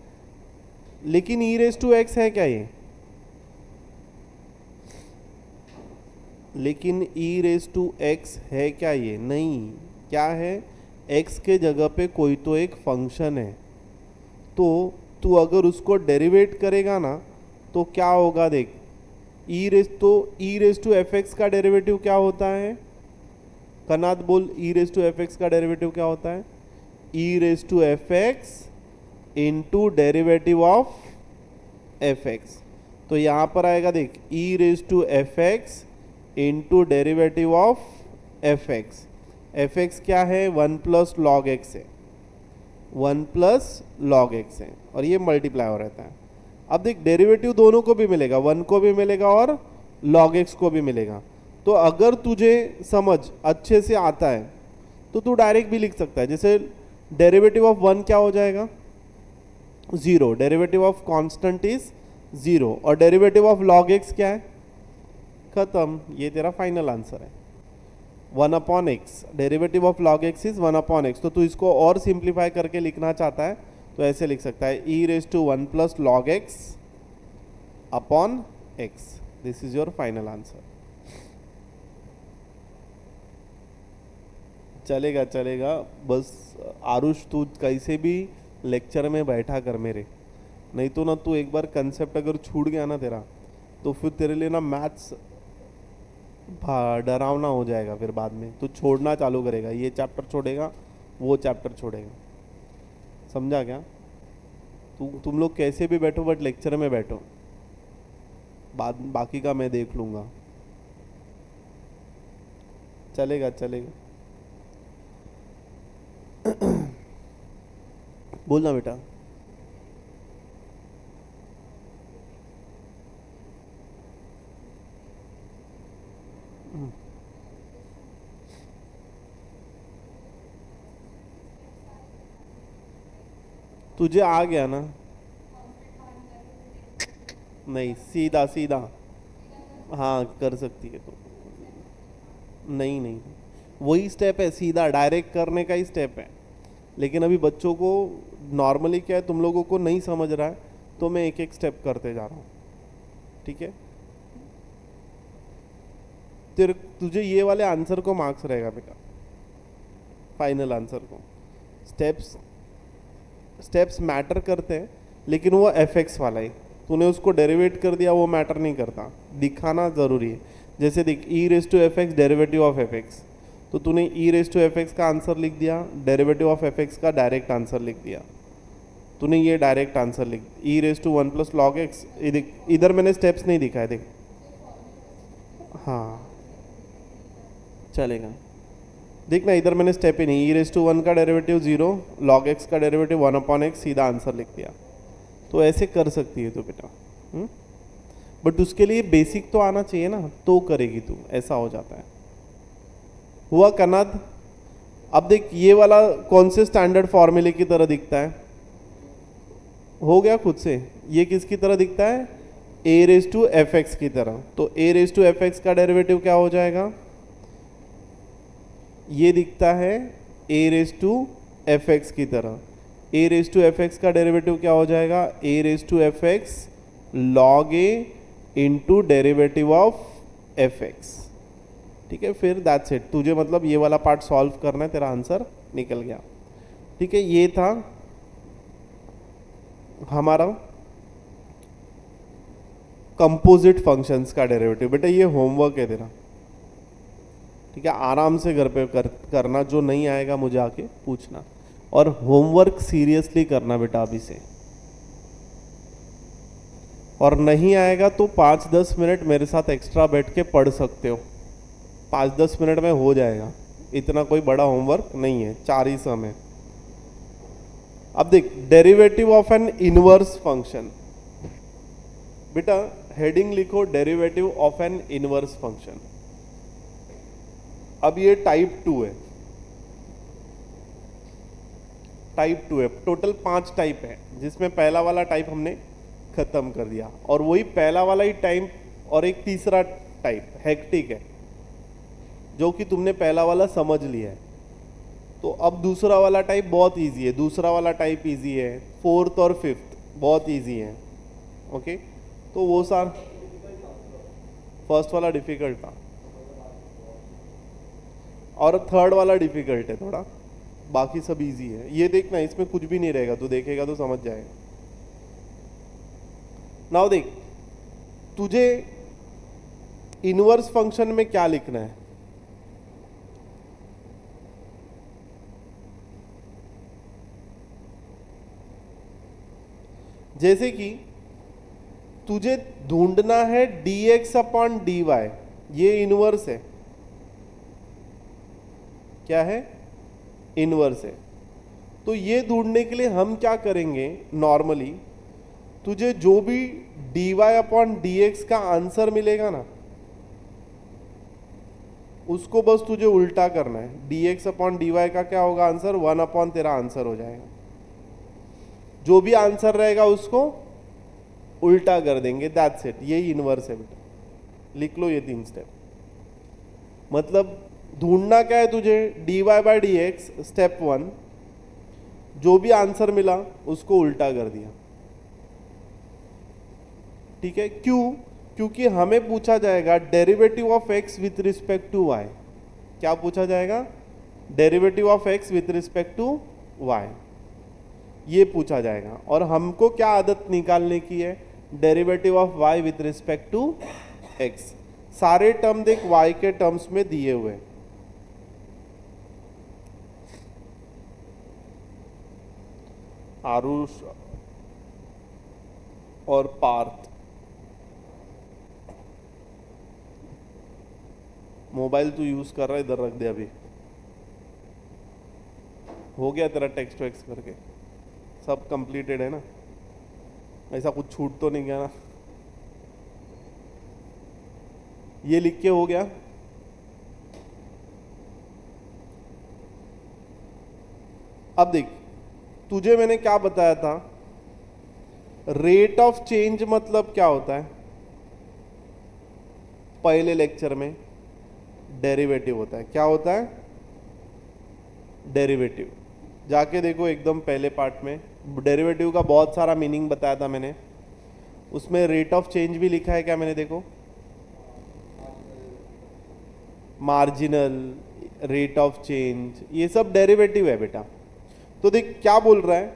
Speaker 1: लेकिन ई रेज टू एक्स है क्या ये? लेकिन ई रेज टू एक्स है क्या ये? नहीं। क्या है? एक्स के जगह पे कोई तो एक फंक्शन है, तो तू अगर उसको डेरिवेट करेगा ना तो क्या होगा देख, e raise to f x का डेरिवेटिव क्या होता है? कनाद बोल, e raise to f x का डेरिवेटिव क्या होता है? E raise to f x into derivative of f x. तो यहाँ पर आएगा देख, e raise to f x into derivative of f x. F x क्या है? 1 प्लस लॉग एक्स है, 1 प्लस लॉग एक्स है, और ये मल्टीप्लाई हो रहता है। अब देख डेरिवेटिव दोनों को भी मिलेगा, 1 को भी मिलेगा और log x को भी मिलेगा। तो अगर तुझे समझ अच्छे से आता है तो तू डायरेक्ट भी लिख सकता है, जैसे डेरिवेटिव ऑफ 1 क्या हो जाएगा, 0, डेरिवेटिव ऑफ कांस्टेंट इज 0, और डेरिवेटिव ऑफ log x क्या है, खत्म, ये तेरा फाइनल आंसर है 1/x, derivative of log x is 1/x। तो तू इसको और सिंप्लीफाई करके लिखना चाहता है तो ऐसे लिख सकता है e⁻1 + log x upon x, this is your final answer. चलेगा चलेगा, बस आरुष तू कैसे भी लेक्चर में बैठा कर मेरे, नहीं तो ना तू एक बार कंसेप्ट अगर छूट गया ना तेरा, तो फिर तेरे लिए ना मैथ्स डरावना हो जाएगा, फिर बाद में तू छोड़ना चालू करेगा, ये चैप्टर छोड़ेगा वो चैप्टर छोड़ेगा, समझा क्या? तुम लोग कैसे भी बैठो बट लेक्चर में बैठो, बाकी का मैं देख लूँगा। चलेगा चलेगा। बोलना बेटा। तुझे आ गया ना? नहीं, सीधा सीधा, हाँ कर सकती है तो। नहीं नहीं, वही स्टेप है, सीधा डायरेक्ट करने का ही स्टेप है, लेकिन अभी बच्चों को नॉर्मली क्या है, तुम लोगों को नहीं समझ रहा है तो मैं एक एक स्टेप करते जा रहा हूँ, ठीक है? तुझे ये वाले आंसर को मार्क्स रहेगा बेटा, फाइनल आंसर को। स्टेप्स मैटर करते हैं, लेकिन वो fx वाला ही, तूने उसको डेरिवेट कर दिया वो मैटर नहीं करता, दिखाना ज़रूरी है। जैसे देख e⁻fx डेरिवेटिव ऑफ fx, तो तूने e⁻fx का आंसर लिख दिया, डेरिवेटिव ऑफ fx का डायरेक्ट आंसर लिख दिया, तूने ये डायरेक्ट आंसर लिख e⁻1 + log x। इधर मैंने स्टेप्स नहीं दिखाए, देख, हाँ चलेगा, देखना इधर मैंने स्टेप ही नहीं, e⁻1 का डेरिवेटिव 0, log x का डेरिवेटिव 1/x, सीधा आंसर लिख दिया। तो ऐसे कर सकती है तू बेटा, बट उसके लिए बेसिक तो आना चाहिए ना, तो करेगी तू, ऐसा हो जाता है। हुआ कनाद? अब देख ये वाला कौन से स्टैंडर्ड फॉर्मूले की तरह दिखता है, हो गया खुद से, ये किसकी तरह दिखता है, a⁻fx की तरह। तो a⁻fx का डेरिवेटिव क्या हो जाएगा, ये दिखता है a⁻fx की तरह। a⁻fx का डेरिवेटिव क्या हो जाएगा, a⁻fx log a into derivative of fx, ठीक है? फिर दैट्स इट, तुझे मतलब ये वाला पार्ट सॉल्व करना है, तेरा आंसर निकल गया, ठीक है? ये था हमारा कंपोजिट फंक्शंस का डेरिवेटिव। बेटा ये होमवर्क है तेरा, ठीक है? आराम से घर पे करना, जो नहीं आएगा मुझे आके पूछना, और होमवर्क सीरियसली करना बेटा अभी से, और नहीं आएगा तो 5-10 मिनट मेरे साथ एक्स्ट्रा बैठ के पढ़ सकते हो, 5-10 मिनट में हो जाएगा, इतना कोई बड़ा होमवर्क नहीं है, 4 ही सम है। अब देख, derivative of N inverse function, बेटा हेडिंग लिखो, derivative of N inverse function. अब ये टाइप 2 है, टाइप 2 है, टोटल 5 टाइप है, जिसमें पहला वाला टाइप हमने खत्म कर दिया, और वही पहला वाला ही टाइप, और एक तीसरा टाइप हेक्टिक है, जो कि तुमने पहला वाला समझ लिया है। तो अब दूसरा वाला टाइप बहुत इजी है, दूसरा वाला टाइप इजी है, 4th और 5th बहुत इजी है, ओके? तो वो सार, फर्स्ट वाला डिफिकल्ट था और 3rd वाला डिफिकल्ट है थोड़ा, बाकी सब इजी है। ये देखना, इसमें कुछ भी नहीं रहेगा, तो देखेगा तो समझ जाएगा। नाउ देख, तुझे इनवर्स फंक्शन में क्या लिखना है, जैसे कि तुझे ढूंढना है dx/dy, ये इनवर्स है, क्या है, इनवर्स है। तो ये ढूंढने के लिए हम क्या करेंगे, नॉर्मली तुझे जो भी dy/dx का आंसर मिलेगा ना, उसको बस तुझे उल्टा करना है। dx अपॉन dy का क्या होगा आंसर, 1 अपॉन तेरा आंसर हो जाएगा। जो भी आंसर रहेगा उसको उल्टा कर देंगे, दैट्स इट। यही इनवर्स है बेटा, लिख लो ये 3 स्टेप। मतलब ढूंढना क्या है तुझे, dy by d x, step 1, जो भी आंसर मिला उसको उल्टा कर दिया। ठीक है, क्यों? क्योंकि हमें पूछा जाएगा derivative of x with respect to y। क्या पूछा जाएगा, derivative of x with respect to y, ये पूछा जाएगा। और हमको क्या आदत निकालने की है, derivative of y with respect to x। सारे टर्म देख y के टर्म्स में दिए हुए। आरुष और पार्थ, मोबाइल तू यूज कर रहा है, इधर रख दे। अभी हो गया तेरा टेक्स्ट वेक्स करके, सब कंप्लीटेड है ना, ऐसा कुछ छूट तो नहीं गया ना? ये लिख के हो गया। अब देख, तुझे मैंने क्या बताया था, रेट ऑफ चेंज मतलब क्या होता है, पहले लेक्चर में डेरिवेटिव होता है। क्या होता है, डेरिवेटिव। जाके देखो एकदम पहले पार्ट में डेरिवेटिव का बहुत सारा मीनिंग बताया था मैंने, उसमें रेट ऑफ चेंज भी लिखा है क्या मैंने, देखो मार्जिनल, रेट ऑफ चेंज, ये सब डेरिवेटिव है बेटा। तो देख क्या बोल रहा है,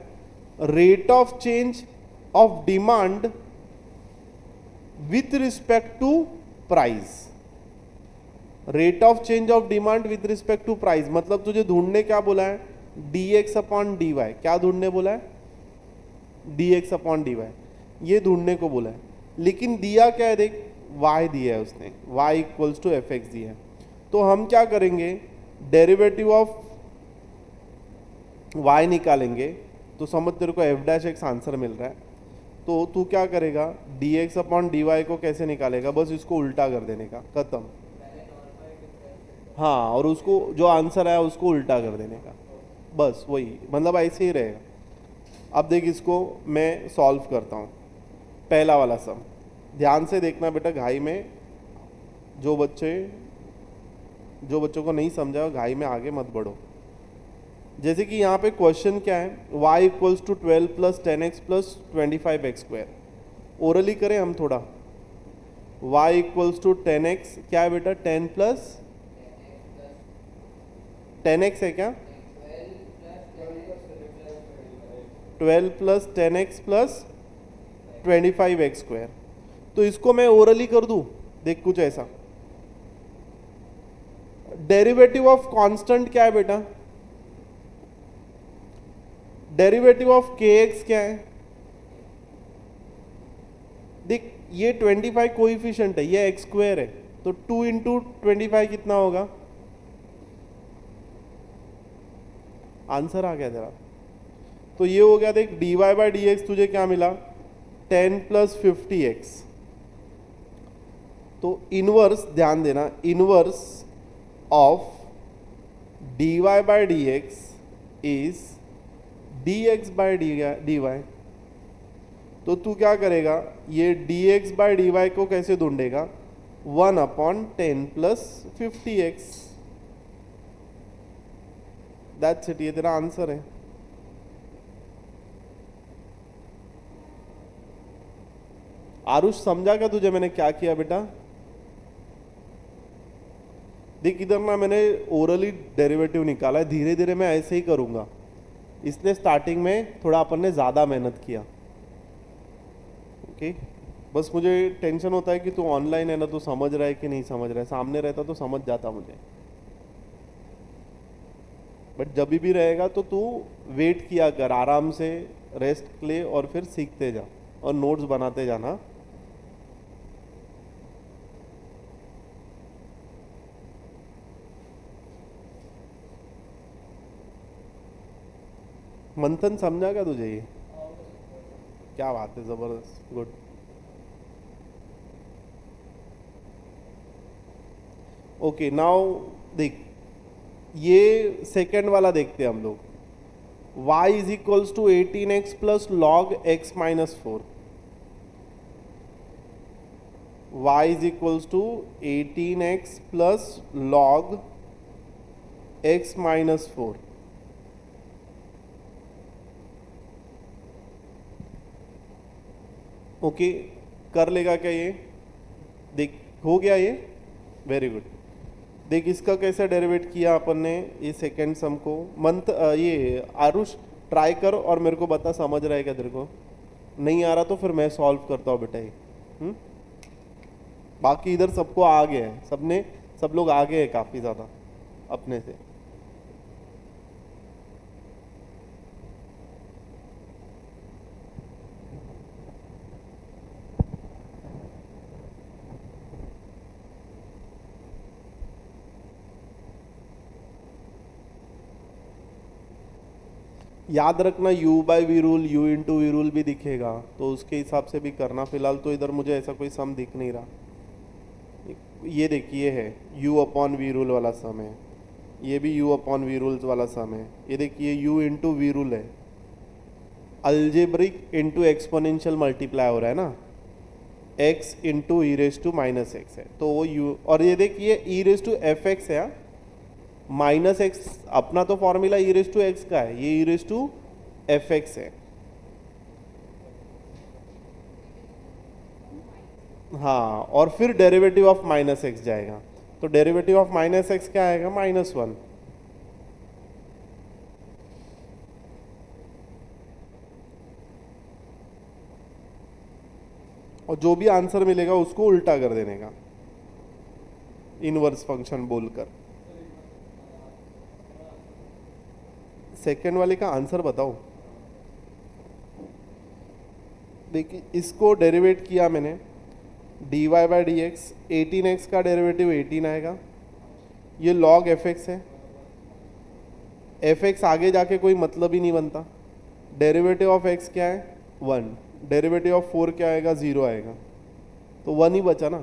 Speaker 1: rate of change of demand with respect to price. Rate of change of demand with respect to price मतलब तुझे ढूंढने क्या बोला है, dx अपॉन dy। क्या ढूंढने बोला है, dx अपॉन dy, ये ढूंढने को बोला है। लेकिन दिया क्या है, देख y दिया है उसने, y equals to f x दिया है। तो हम क्या करेंगे, डेरिवेटिव ऑफ y निकालेंगे। तो समझ तेरे को f डैश एक्स आंसर मिल रहा है, तो तू क्या करेगा, dx अपॉन dy को कैसे निकालेगा, बस इसको उल्टा कर देने का, खत्म। हाँ, और उसको जो आंसर आया उसको उल्टा कर देने का, बस वही, मतलब ऐसे ही रहेगा। अब देख, इसको मैं सॉल्व करता हूँ। पहला वाला सम ध्यान से देखना बेटा, घाई में जो बच्चों को नहीं समझा घाई में आगे मत बढ़ो। जैसे कि यहाँ पे क्वेश्चन क्या है, y equals to 12 plus 10x plus 25x square. Orally करें हम थोड़ा, y इक्वल्स टू 10x, क्या है बेटा, 10 प्लस 10x है क्या, 12 plus 10x plus 25x square. तो इसको मैं ओरली कर दूं, देख कुछ ऐसा। डेरिवेटिव ऑफ कांस्टेंट क्या है बेटा, डेरिवेटिव ऑफ kx क्या है, देख ये 25 कोएफिशिएंट है, ये x स्क्वायर है, तो 2 इंटू 25 कितना होगा, आंसर आ गया तेरा। तो ये हो गया, देख dy बाई डी एक्स तुझे क्या मिला, 10 प्लस 50x। तो इनवर्स, ध्यान देना, inverse of dy by d x is dx by dy। तो तू क्या करेगा, ये dx बाई dy को कैसे ढूंढेगा, 1 upon 10 plus 50x, that's it, ये तेरा आंसर है। आरुष समझा क्या तुझे मैंने क्या किया बेटा, देख इधर ना मैंने ओरली डेरिवेटिव निकाला है, धीरे धीरे मैं ऐसे ही करूंगा। इसने स्टार्टिंग में थोड़ा अपन ने ज्यादा मेहनत किया, ओके। बस मुझे टेंशन होता है कि तू ऑनलाइन है ना, तू समझ रहा है कि नहीं समझ रहा है, सामने रहता तो समझ जाता मुझे। बट जब भी रहेगा तो तू वेट किया कर, आराम से रेस्ट ले और फिर सीखते जा और नोट्स बनाते जाना। मंथन समझा क्या तुझे ये, क्या बात है, जबरदस्त, गुड। ओके नाउ देख, ये सेकेंड वाला देखते हैं हम लोग। y is equals to 18x plus log x minus 4। y is equals to 18x plus log x minus 4। Okay, कर लेगा क्या ये? देख, हो गया ये, वेरी गुड। देख इसका कैसे डेरिवेट किया अपन ने, ये सेकेंड सम को। मंथ ये आरुष ट्राई कर और मेरे को बता, समझ रहा है क्या तेरे को? नहीं आ रहा तो फिर मैं सॉल्व करता हूँ बेटा ये। बाकी इधर सबको आ गया है, सब लोग आगे हैं काफ़ी ज़्यादा अपने से। याद रखना u by v rule, u into v rule भी दिखेगा, तो उसके हिसाब से भी करना। फिलहाल तो इधर मुझे ऐसा कोई सम दिख नहीं रहा। ये देखिए है u अपॉन वी रूल वाला सम है, ये भी u अपॉन वी रूल्स वाला सम है। ये देखिए u इंटू वी रूल है, अल्जेब्रिक इंटू एक्सपोनेंशियल मल्टीप्लाई हो रहा है ना, x into e raise to minus x है, तो वो u। और ये देखिए e raise to f x है, माइनस एक्स अपना तो formula e raise to x का है, ये e raise to f x है। हाँ, और फिर डेरिवेटिव ऑफ माइनस एक्स जाएगा, तो डेरिवेटिव ऑफ माइनस एक्स क्या आएगा? -1। और जो भी आंसर मिलेगा उसको उल्टा कर देने का, इनवर्स फंक्शन बोलकर। सेकेंड वाले का आंसर बताओ। देखिए इसको डेरिवेट किया मैंने, dy by d x, 18x का डेरिवेटिव 18 आएगा, ये log fx है, fx आगे जाके कोई मतलब ही नहीं बनता। डेरिवेटिव ऑफ x क्या है? 1। डेरिवेटिव ऑफ 4 क्या आएगा? 0 आएगा, तो 1 ही बचा ना,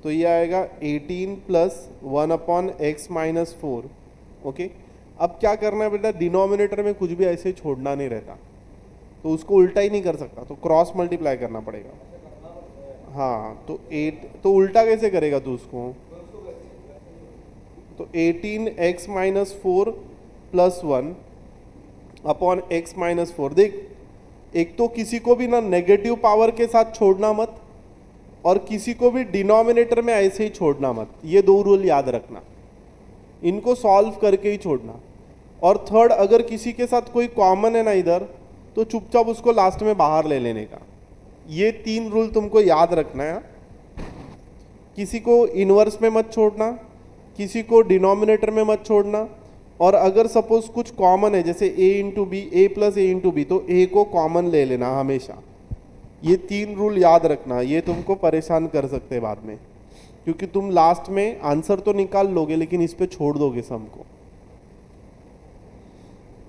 Speaker 1: तो ये आएगा 18 plus 1 upon x minus 4। Okay, अब क्या करना है बेटा, डिनोमिनेटर में कुछ भी ऐसे छोड़ना नहीं रहता, तो उसको उल्टा ही नहीं कर सकता, तो क्रॉस मल्टीप्लाई करना पड़ेगा। हाँ, तो 8, तो उल्टा कैसे करेगा तू उसको? तो 18x minus 4 plus 1 upon x minus 4। देख, एक तो किसी को भी ना नेगेटिव पावर के साथ छोड़ना मत, और किसी को भी डिनोमिनेटर में ऐसे ही छोड़ना मत। ये दो रूल याद रखना, इनको सॉल्व करके ही छोड़ना। और थर्ड, अगर किसी के साथ कोई कॉमन है ना इधर, तो चुपचाप उसको लास्ट में बाहर ले लेने का। ये 3 रूल तुमको याद रखना है। किसी को इनवर्स में मत छोड़ना, किसी को डिनोमिनेटर में मत छोड़ना, और अगर सपोज कुछ कॉमन है जैसे a into b, a plus a into b, तो a को कॉमन ले लेना हमेशा। ये 3 रूल याद रखना, ये तुमको परेशान कर सकते हैं बाद में, क्योंकि तुम लास्ट में आंसर तो निकाल लोगे लेकिन इस पे छोड़ दोगे सम को।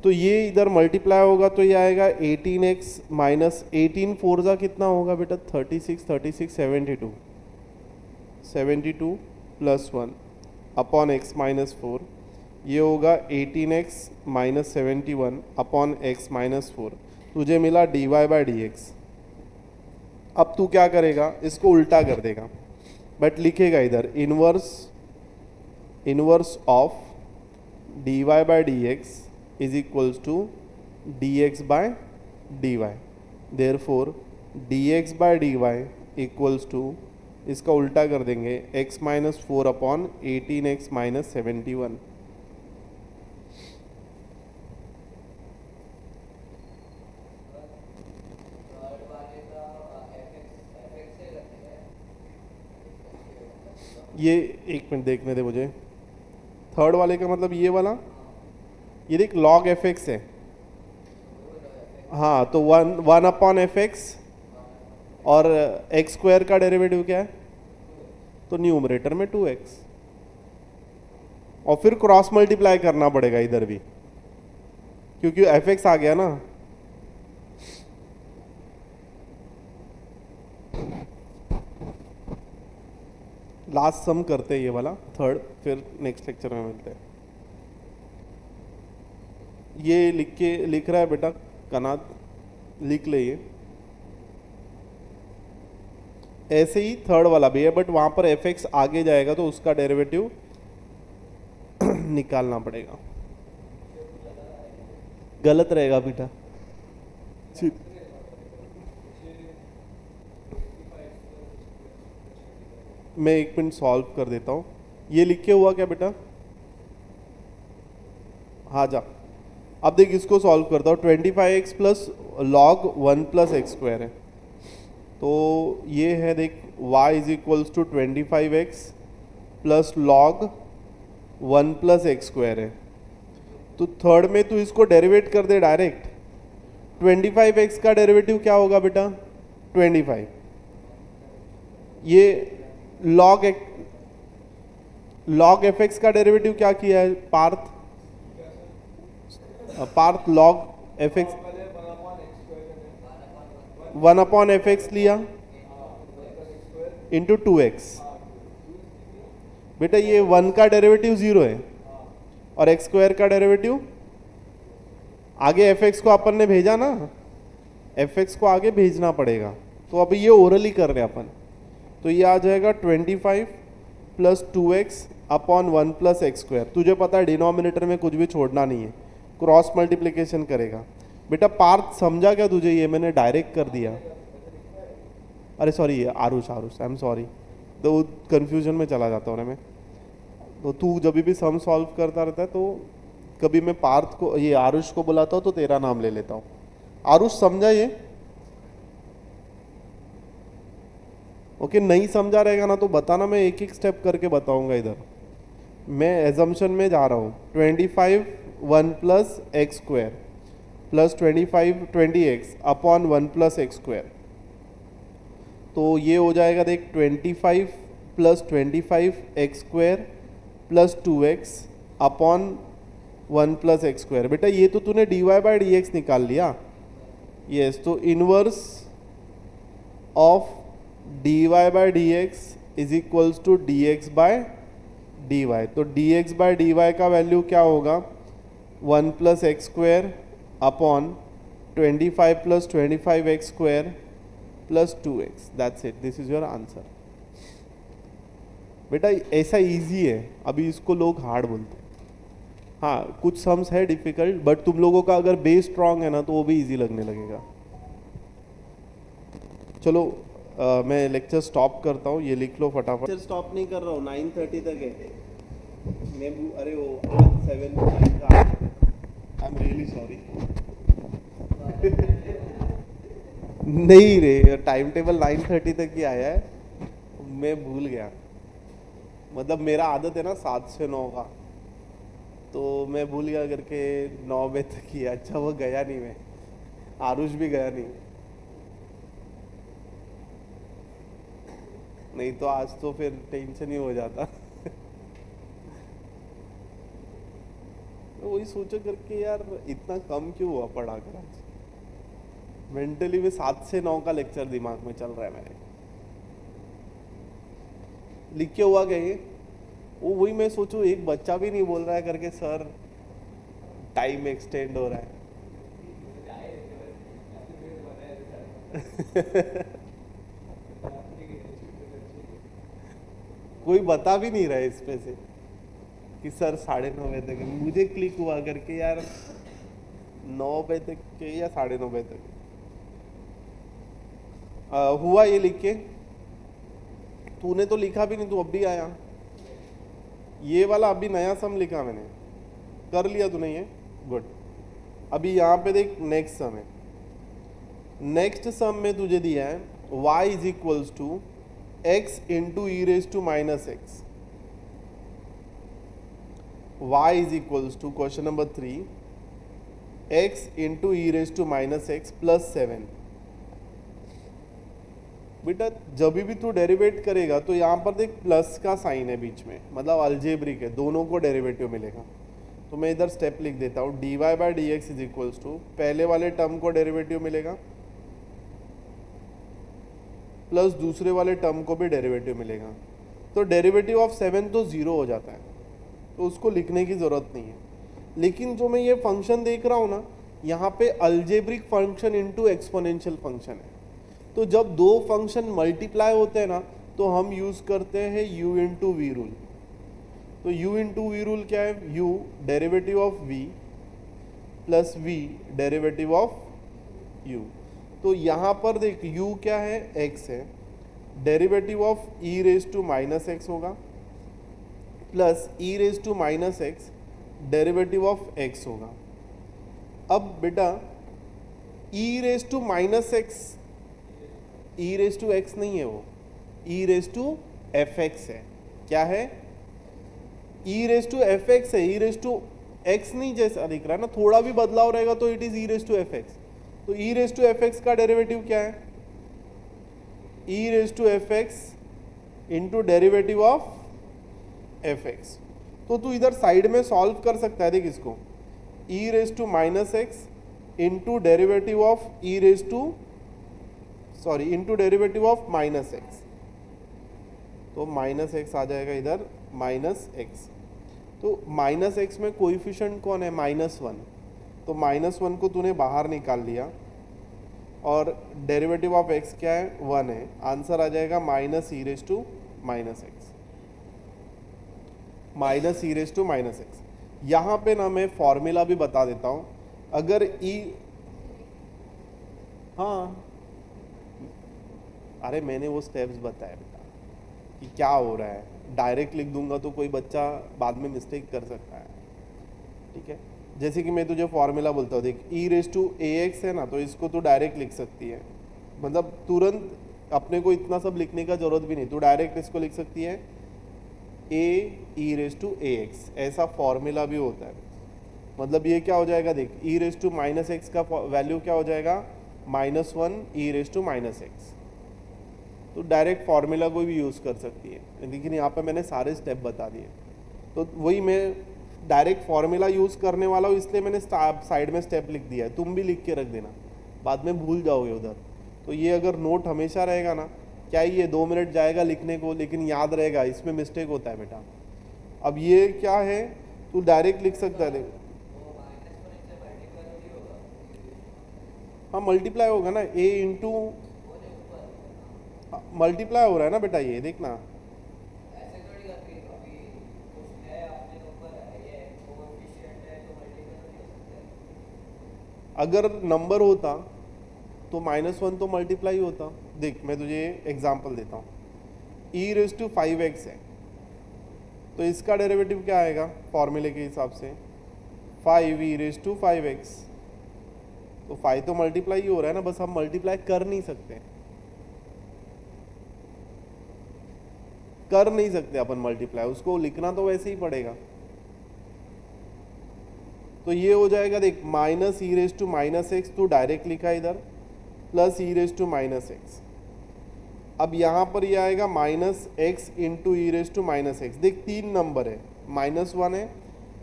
Speaker 1: तो ये इधर मल्टीप्लाई होगा तो ये आएगा 18x माइनस 18 4 जा कितना होगा बेटा? 36 36 72 72 प्लस 1 अपॉन x माइनस 4, ये होगा 18x minus 71 upon x minus 4। तुझे मिला dy बाई डी एक्स। अब तू क्या करेगा, इसको उल्टा कर देगा, बट लिखेगा इधर inverse of dy by d x is equals to dx by dy। Therefore dx by dy equals to, इसका उल्टा कर देंगे, x minus 4 upon 18x minus 71। ये एक मिनट देखने दे मुझे, थर्ड वाले का मतलब ये वाला, ये देख log fx है। हाँ, तो 1 अपॉन एफ एक्स, और एक्स स्क्वायर का डेरिवेटिव क्या है? तो न्यूमरेटर में 2x, और फिर क्रॉस मल्टीप्लाई करना पड़ेगा इधर भी, क्योंकि fx आ गया ना। लास्ट सम करते हैं ये वाला थर्ड, फिर नेक्स्ट लेक्चर में मिलते हैं। ये लिख रहा है बेटा कनाद, लिख ले ये। ऐसे ही थर्ड वाला भी है, बट वहां पर एफ एक्स आगे जाएगा तो उसका डेरिवेटिव निकालना पड़ेगा। गलत रहेगा बेटा। मैं एक मिनट सॉल्व कर देता हूँ। ये लिखे हुआ क्या बेटा? हाँ जा, अब देख इसको सॉल्व करता हूँ। 25x plus log 1 plus x square है, तो ये है देख y is equals to 25x plus log 1 plus x square है। तो थर्ड में तू इसको डेरिवेट कर दे डायरेक्ट। 25x का डेरिवेटिव क्या होगा बेटा? 25। ये लॉग एफ एक्स का डेरिवेटिव क्या किया है Parth? Parth log f x 1 upon f x लिया इंटू 2x। बेटा ये 1 का डेरिवेटिव 0 है और एक्स स्क्वायर का डेरिवेटिव आगे एफ एक्स को अपन ने भेजा ना, एफ एक्स को आगे भेजना पड़ेगा। तो अभी ये ओरली कर रहे हैं अपन, तो ये आ जाएगा 25 plus 2x upon 1 plus x square. तुझे पता है डिनोमिनेटर में कुछ भी छोड़ना नहीं है, क्रॉस मल्टीप्लिकेशन करेगा। बेटा पार्थ समझा क्या तुझे? ये मैंने डायरेक्ट कर दिया। अरे sorry Aarush I am sorry, तो कंफ्यूजन में चला जाता हूँ ना मैं। तो तू जब भी सम सॉल्व करता रहता है तो कभी मैं पार्थ को, ये आरुष को बुलाता हूँ तो तेरा नाम ले लेता हूँ। आरुष समझा ये? ओके नहीं समझा रहेगा ना तो बताना, मैं एक एक स्टेप करके बताऊंगा। इधर मैं एजम्पशन में जा रहा हूँ। 25 1 plus x square plus 25 20x upon 1 plus x square. तो ये हो जाएगा देख 25 plus 25 x square plus 2x upon 1 plus x square. बेटा ये तो तूने dy बाई डी एक्स निकाल लिया। यस, तो inverse of dy by d x is equals to dx by dy। तो dx बाय dy का वैल्यू क्या होगा? 1 plus x square upon 25 plus 25 x square plus 2x। That's it, this is your answer. बेटा ऐसा easy है, अभी इसको लोग हार्ड बोलते हैं। हाँ कुछ सम्स है डिफिकल्ट, बट तुम लोगों का अगर बेस स्ट्रांग है ना तो वो भी इजी लगने लगेगा। चलो मैं लेक्चर स्टॉप करता हूँ, ये लिख लो फटाफट। लेक्चर स्टॉप नहीं कर रहा हूँ, 9:30 तक है। मैं अरे वो 7 9 का आई एम रियली सॉरी। नहीं रे, टाइम टेबल 9:30 तक ही आया है, मैं भूल गया। मतलब मेरा आदत है ना 7 से 9 का, तो मैं भूल गया करके 9 बजे तक ही। अच्छा वो गया नहीं, मैं आरुष भी गया नहीं तो आज तो फिर टेंशन ही हो जाता। वही सोचा करके यार इतना कम क्यों हुआ पढ़ाकर आज। मेंटली में 7 से 9 का लेक्चर दिमाग में चल रहा है मेरे। लिख के हुआ क्या ये? वो वही मैं सोचूं, एक बच्चा भी नहीं बोल रहा है करके सर टाइम एक्सटेंड हो रहा है। कोई बता भी नहीं रहा है इस पे से कि सर 9:30 बजे तक। मुझे क्लिक हुआ करके यार 9 बजे तक के या 9:30 बजे तक हुआ। ये लिख के तूने तो लिखा भी नहीं, तू अब भी आया। ये वाला अभी नया सम लिखा मैंने, कर लिया तूने ये, गुड। अभी यहाँ पे देख नेक्स्ट सम है। नेक्स्ट सम में तुझे दिया है y is equals to x into e raise to minus x. y is equals to question number 3 x into e raise to minus x plus 7। बेटा जब भी तू डेरिवेट करेगा तो यहाँ पर देख प्लस का साइन है बीच में, मतलब अलजेब्रिक है, दोनों को डेरिवेटिव मिलेगा। तो मैं इधर स्टेप लिख देता हूँ, dy by d x is equals to पहले वाले टर्म को डेरिवेटिव मिलेगा प्लस दूसरे वाले टर्म को भी डेरिवेटिव मिलेगा। तो डेरिवेटिव ऑफ 7 तो 0 हो जाता है, तो उसको लिखने की ज़रूरत नहीं है। लेकिन जो मैं ये फंक्शन देख रहा हूँ ना, यहाँ पे algebraic function into exponential function है। तो जब दो फंक्शन मल्टीप्लाई होते हैं ना, तो हम यूज़ करते हैं u इंटू वी रूल। तो u इंटू वी रूल क्या है? u derivative of v plus v derivative of u। तो यहाँ पर देख u क्या है? x है, derivative of e raise to minus x होगा plus e raise to minus x derivative of x होगा। अब बेटा e raise to minus x, e raise to x नहीं है वो, e raise to f x है। क्या है? e raise to f x है, e रेज टू एक्स नहीं जैसा दिख रहा है ना, थोड़ा भी बदलाव रहेगा तो it is e raise to f x. तो e raise to f x का डेरिवेटिव क्या है? e raise to f x into derivative of f x. तो तू इधर साइड में सॉल्व कर सकता है, देख इसको, e raise to minus x into derivative of e raise to into derivative of minus x. तो माइनस एक्स आ जाएगा इधर, माइनस एक्स। तो माइनस एक्स में कोएफिशिएंट कौन है? -1। तो -1 को तूने बाहर निकाल लिया और डेरिवेटिव ऑफ एक्स क्या है? 1 है। आंसर आ जाएगा minus e raise to minus x, minus e raise to minus x. यहाँ पे ना मैं फॉर्मूला भी बता देता हूँ। अगर ई, हाँ अरे मैंने वो स्टेप्स बताया बेटा कि क्या हो रहा है। डायरेक्ट लिख दूंगा तो कोई बच्चा बाद में मिस्टेक कर सकता है, ठीक है। जैसे कि मैं तुझे फॉर्मूला बोलता हूँ, देख e raise to A x है ना, तो इसको तू डायरेक्ट लिख सकती है, मतलब तुरंत अपने को इतना सब लिखने का जरूरत भी नहीं, तू डायरेक्ट इसको लिख सकती है ए ई रेज टू ए एक्स। ऐसा फॉर्मूला भी होता है। मतलब ये क्या हो जाएगा, देख e raise to minus x का वैल्यू क्या हो जाएगा? -1 ई रेज टू माइनस एक्स। तो डायरेक्ट फार्मूला को भी यूज़ कर सकती है, लेकिन यहाँ पे मैंने सारे स्टेप बता दिए। तो वही मैं डायरेक्ट फार्मूला यूज़ करने वाला हूँ, इसलिए मैंने साइड में स्टेप लिख दिया है। तुम भी लिख के रख देना, बाद में भूल जाओगे उधर। तो ये अगर नोट हमेशा रहेगा ना, क्या ये 2 मिनट जाएगा लिखने को, लेकिन याद रहेगा। इसमें मिस्टेक होता है बेटा। अब ये क्या है, तू डायरेक्ट लिख सकता है। हाँ मल्टीप्लाई होगा ना, ए इंटू मल्टीप्लाई हो रहा है ना बेटा, ये देखना। अगर नंबर होता तो -1 तो मल्टीप्लाई होता। देख मैं तुझे एग्जांपल देता हूँ, ई रेज टू 5x है, तो इसका डेरिवेटिव क्या आएगा फॉर्मूले के हिसाब से? 5 ई रेज टू 5x। तो 5 तो मल्टीप्लाई ही हो रहा है ना, बस हम मल्टीप्लाई कर नहीं सकते, अपन मल्टीप्लाई, उसको लिखना तो वैसे ही पड़ेगा। तो ये हो जाएगा, देख minus e raise to minus x तो डायरेक्ट लिखा इधर, plus e raise to minus x. अब यहाँ पर ये आएगा minus x into e raise to minus x. देख 3 नंबर है, -1 है,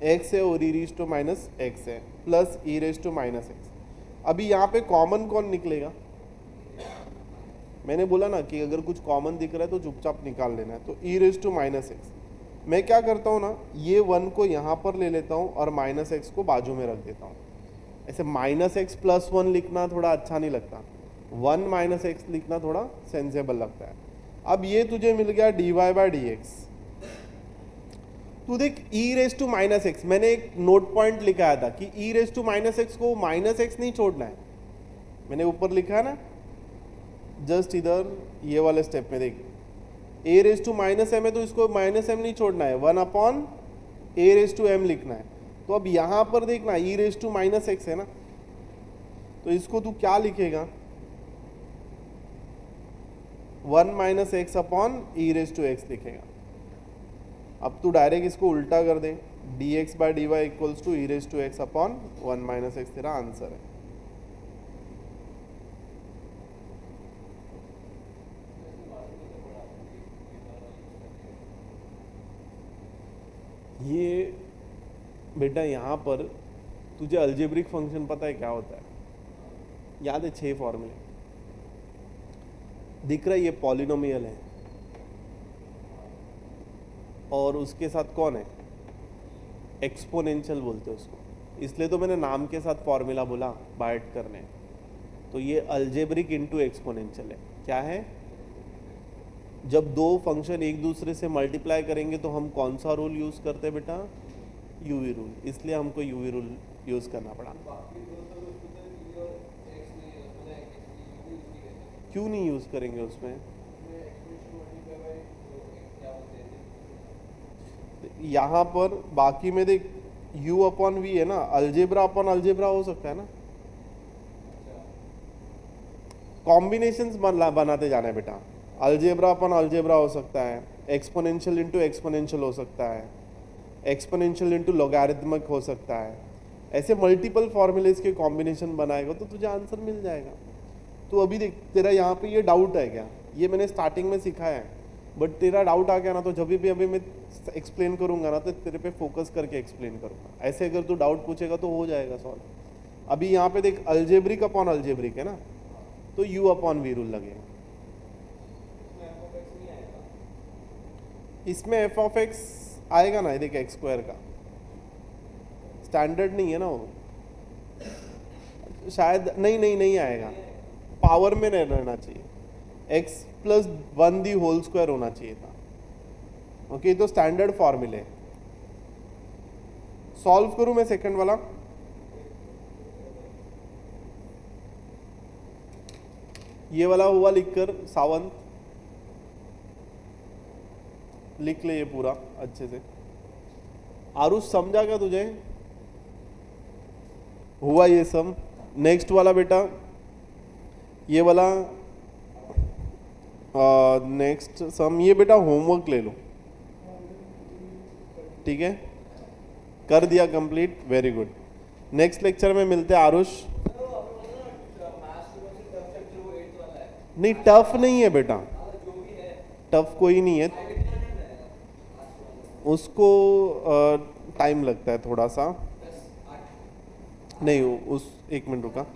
Speaker 1: एक्स है और e raise to minus x है, plus e raise to minus x. अभी यहाँ पे कॉमन कौन निकलेगा? मैंने बोला ना कि अगर कुछ कॉमन दिख रहा है तो चुपचाप निकाल लेना है। तो e raise to minus x, मैं क्या करता हूँ ना, ये 1 को यहाँ पर ले लेता हूँ और माइनस एक्स को बाजू में रख देता हूँ। ऐसे -x + 1 लिखना थोड़ा अच्छा नहीं लगता, 1 - x लिखना थोड़ा सेंसेबल लगता है। अब ये तुझे मिल गया dy/dx। तू देख e raise to minus x, मैंने एक नोट पॉइंट लिखाया था कि ई रेज टू माइनस एक्स को -x नहीं छोड़ना है। मैंने ऊपर लिखा है ना, जस्ट इधर ये वाले स्टेप में देख, ए रेज टू माइनस एम है तो इसको -m नहीं छोड़ना है, 1/a रेज टू m लिखना है। तो अब यहाँ पर देखना ई रेज टू माइनस एक्स है ना, तो इसको तू क्या लिखेगा? 1 - x/e रेज टू x लिखेगा। अब तू डायरेक्ट इसको उल्टा कर दे, dx/dy = e raise to x/1 - x तेरा आंसर है। ये बेटा यहाँ पर तुझे अल्जेब्रिक फंक्शन पता है क्या होता है? याद है 6 फॉर्मूले दिख रहा है, ये पॉलिनोमियल है। और उसके साथ कौन है, एक्सपोनेंशियल बोलते हैं उसको, इसलिए तो मैंने नाम के साथ फॉर्मूला बोला बाय करने। तो ये अलजेब्रिक इनटू एक्सपोनेंशियल है। क्या है, जब दो फंक्शन एक दूसरे से मल्टीप्लाई करेंगे तो हम कौन सा रूल यूज करते हैं बेटा, यूवी रूल, इसलिए हमको यूवी रूल यूज करना पड़ा। क्यों नहीं यूज करेंगे उसमें, यहाँ पर बाकी में देख u अपॉन वी है ना, अलजेब्रा अपॉन अलजेब्रा हो सकता है ना, कॉम्बिनेशंस बनाते जाना है बेटा। अलजेब्रा अपॉन अलजेब्रा हो सकता है, एक्सपोनेंशियल इंटू एक्सपोनेंशियल हो सकता है, एक्सपोनेंशियल इंटू लॉगरिथमिक हो सकता है। ऐसे मल्टीपल फॉर्मूलेज के कॉम्बिनेशन बनाएगा तो तुझे आंसर मिल जाएगा। तो अभी देख तेरा यहाँ पे ये डाउट है क्या, ये मैंने स्टार्टिंग में सिखाया है, बट तेरा डाउट आ गया ना, तो जब भी अभी मैं एक्सप्लेन करूंगा ना तो तेरे पे फोकस करके एक्सप्लेन करूंगा। ऐसे अगर तू डाउट पूछेगा तो हो जाएगा सॉल्व। अभी यहाँ पे देख अलजेब्रिक अपॉन अलजेब्रिक है ना, तो u अपॉन वी रूल लगेगा। इसमें एफ ऑफ एक्स आएगा ना, देख एक्स स्क्वायर का स्टैंडर्ड नहीं है ना वो, शायद नहीं आएगा, पावर में नहीं रहना चाहिए, x plus 1 the whole square होना चाहिए था। ओके तो स्टैंडर्ड फॉर्मूले। सॉल्व करूं मैं सेकंड वाला, ये वाला हुआ लिखकर सावंत, लिख ले ये पूरा अच्छे से। आरुष समझा क्या तुझे, हुआ ये सब। नेक्स्ट वाला बेटा ये वाला नेक्स्ट सम, ये बेटा होमवर्क ले लो, ठीक है, कर दिया complete, very good. Next lecture में मिलते हैं आरुष। नहीं टफ नहीं है बेटा, टफ कोई नहीं है, उसको टाइम लगता है थोड़ा सा, नहीं उस एक मिनट रुका,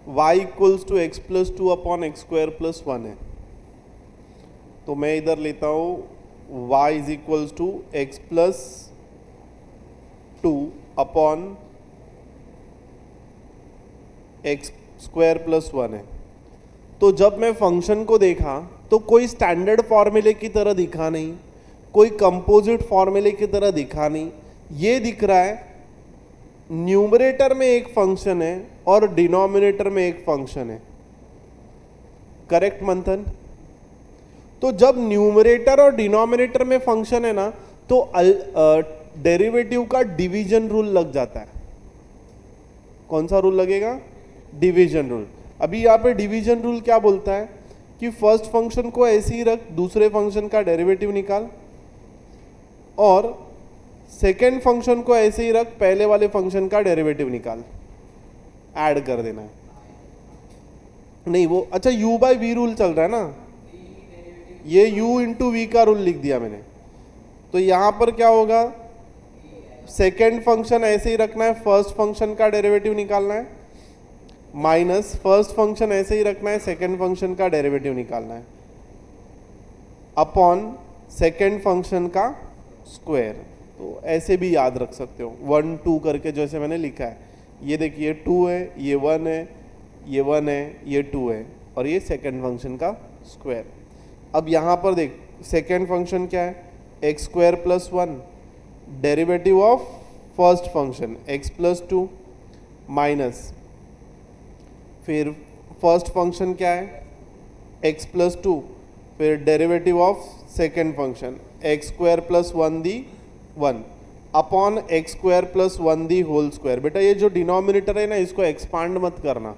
Speaker 1: y equals to x plus 2 upon x square plus 1 है, तो मैं इधर लेता हूं y is equals to x plus 2 upon x square plus 1 है। तो जब मैं फंक्शन को देखा तो कोई स्टैंडर्ड फॉर्मूले की तरह दिखा नहीं, कोई कंपोजिट फॉर्मूले की तरह दिखा नहीं, ये दिख रहा है न्यूमरेटर में एक फंक्शन है और डिनोमिनेटर में एक फंक्शन है, करेक्ट मंथन। तो जब न्यूमरेटर और डिनोमिनेटर में फंक्शन है ना, तो डेरिवेटिव का डिवीजन रूल लग जाता है। कौन सा रूल लगेगा, डिवीजन रूल। अभी यहाँ पे डिवीजन रूल क्या बोलता है कि फर्स्ट फंक्शन को ऐसे ही रख, दूसरे फंक्शन का डेरिवेटिव निकाल, और सेकेंड फंक्शन को ऐसे ही रख, पहले वाले फंक्शन का डेरिवेटिव निकाल, ऐड कर देना है। नहीं वो अच्छा u बाई वी रूल चल रहा है ना, ये u इंटू वी का रूल लिख दिया मैंने। तो यहां पर क्या होगा, सेकेंड फंक्शन ऐसे ही रखना है, फर्स्ट फंक्शन का डेरिवेटिव निकालना है, माइनस फर्स्ट फंक्शन ऐसे ही रखना है, सेकेंड फंक्शन का डेरिवेटिव निकालना है, अपॉन सेकेंड फंक्शन का स्क्वायर। तो ऐसे भी याद रख सकते हो 1 2 करके, जैसे मैंने लिखा है। ये देखिए 2 है, ये 1 है, ये 1 है, ये 2 है, और ये सेकेंड फंक्शन का स्क्वायर। अब यहाँ पर देख सेकेंड फंक्शन क्या है, x square plus 1, derivative of first function x plus 2, minus फिर फर्स्ट फंक्शन क्या है, एक्स प्लस 2, फिर derivative of second function x square plus 1 the 1, upon x square plus 1 the whole square. बेटा ये जो denominator है ना, इसको एक्सपांड मत करना,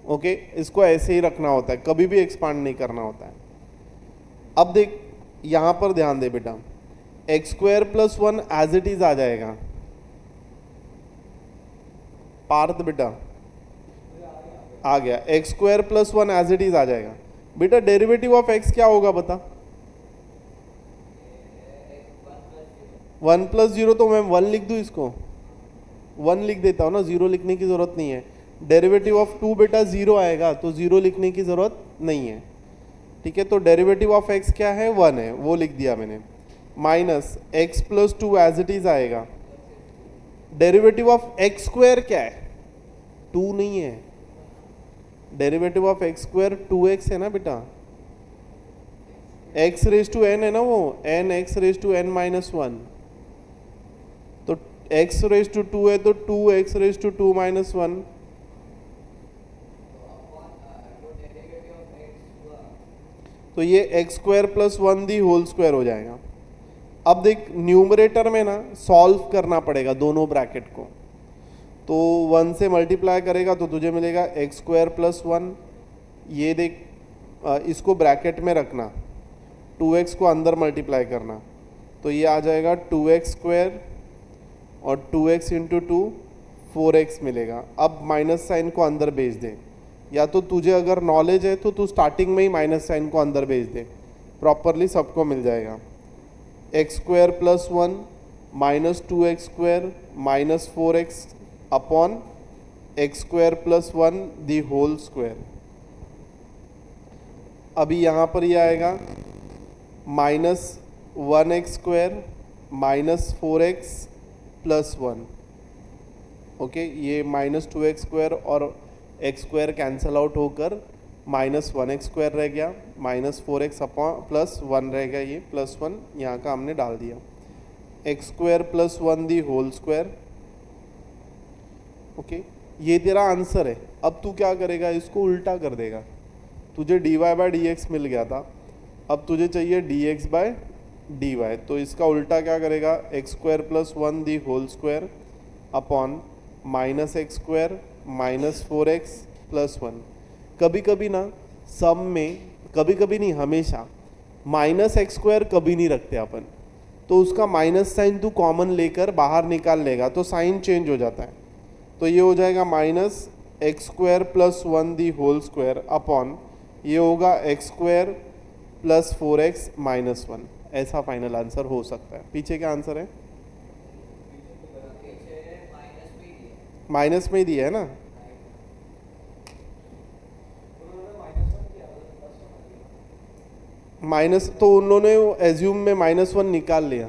Speaker 1: ओके, इसको ऐसे ही रखना होता है, कभी भी एक्सपांड नहीं करना होता है। अब देख यहाँ पर ध्यान दे बेटा, x square plus 1 as it is आ जाएगा, पार्थ बेटा आ गया, x square plus 1 as it is आ जाएगा। बेटा डेरिवेटिव ऑफ एक्स क्या होगा बता, 1 प्लस 0, तो मैं 1 लिख दूं, इसको 1 लिख देता हूँ ना, 0 लिखने की जरूरत नहीं है। डेरिवेटिव ऑफ 2 बेटा 0 आएगा, तो 0 लिखने की जरूरत नहीं है, ठीक है। तो डेरिवेटिव ऑफ x क्या है, 1 है, वो लिख दिया मैंने, minus x plus 2 as it is आएगा। डेरिवेटिव ऑफ x स्क्वायर क्या है, 2 नहीं है, derivative of x square 2x है ना बेटा, x रेज टू n है ना वो, n x raise to n minus 1, तो x रेज टू 2 है तो 2x रेज टू 2 माइनस 1, तो ये x square plus 1 the whole square हो जाएगा। अब देख न्यूमरेटर में ना सॉल्व करना पड़ेगा दोनों ब्रैकेट को, तो 1 से मल्टीप्लाई करेगा तो तुझे मिलेगा एक्स स्क्वायर प्लस 1, ये देख इसको ब्रैकेट में रखना, 2x को अंदर मल्टीप्लाई करना, तो ये आ जाएगा 2x स्क्वायर और 2x इंटू 2 4x मिलेगा। अब माइनस साइन को अंदर भेज दे, या तो तुझे अगर नॉलेज है तो तू स्टार्टिंग में ही माइनस साइन को अंदर भेज दे, प्रॉपरली सबको मिल जाएगा। X square plus 1 minus 2x square minus 4x upon x square plus 1 the whole square. अभी यहाँ पर ये आएगा minus 1x square minus 4x plus 1, okay. ये माइनस 2x स्क्वायर और एक्स स्क्वायर कैंसल आउट होकर माइनस 1x स्क्वायर रह गया, माइनस 4x अपॉन प्लस 1 रह गया, ये प्लस 1 यहाँ का हमने डाल दिया, x square plus 1 the whole square, okay. ये तेरा आंसर है। अब तू क्या करेगा, इसको उल्टा कर देगा, तुझे dy बाई डी एक्स मिल गया था, अब तुझे चाहिए dx बाय dy, तो इसका उल्टा क्या करेगा, x square plus 1 the whole square upon minus x square minus 4x plus 1। कभी कभी ना सम में, कभी कभी नहीं हमेशा, माइनस एक्स स्क्वायर कभी नहीं रखते अपन, तो उसका माइनस साइन तू कॉमन लेकर बाहर निकाल लेगा तो साइन चेंज हो जाता है, तो ये हो जाएगा minus x square plus 1 the whole square upon ये होगा x square plus 4x minus 1। ऐसा फाइनल आंसर हो सकता है। पीछे क्या आंसर है, माइनस में ही दिया है ना, माइनस तो उन्होंने एज्यूम में माइनस 1 निकाल लिया,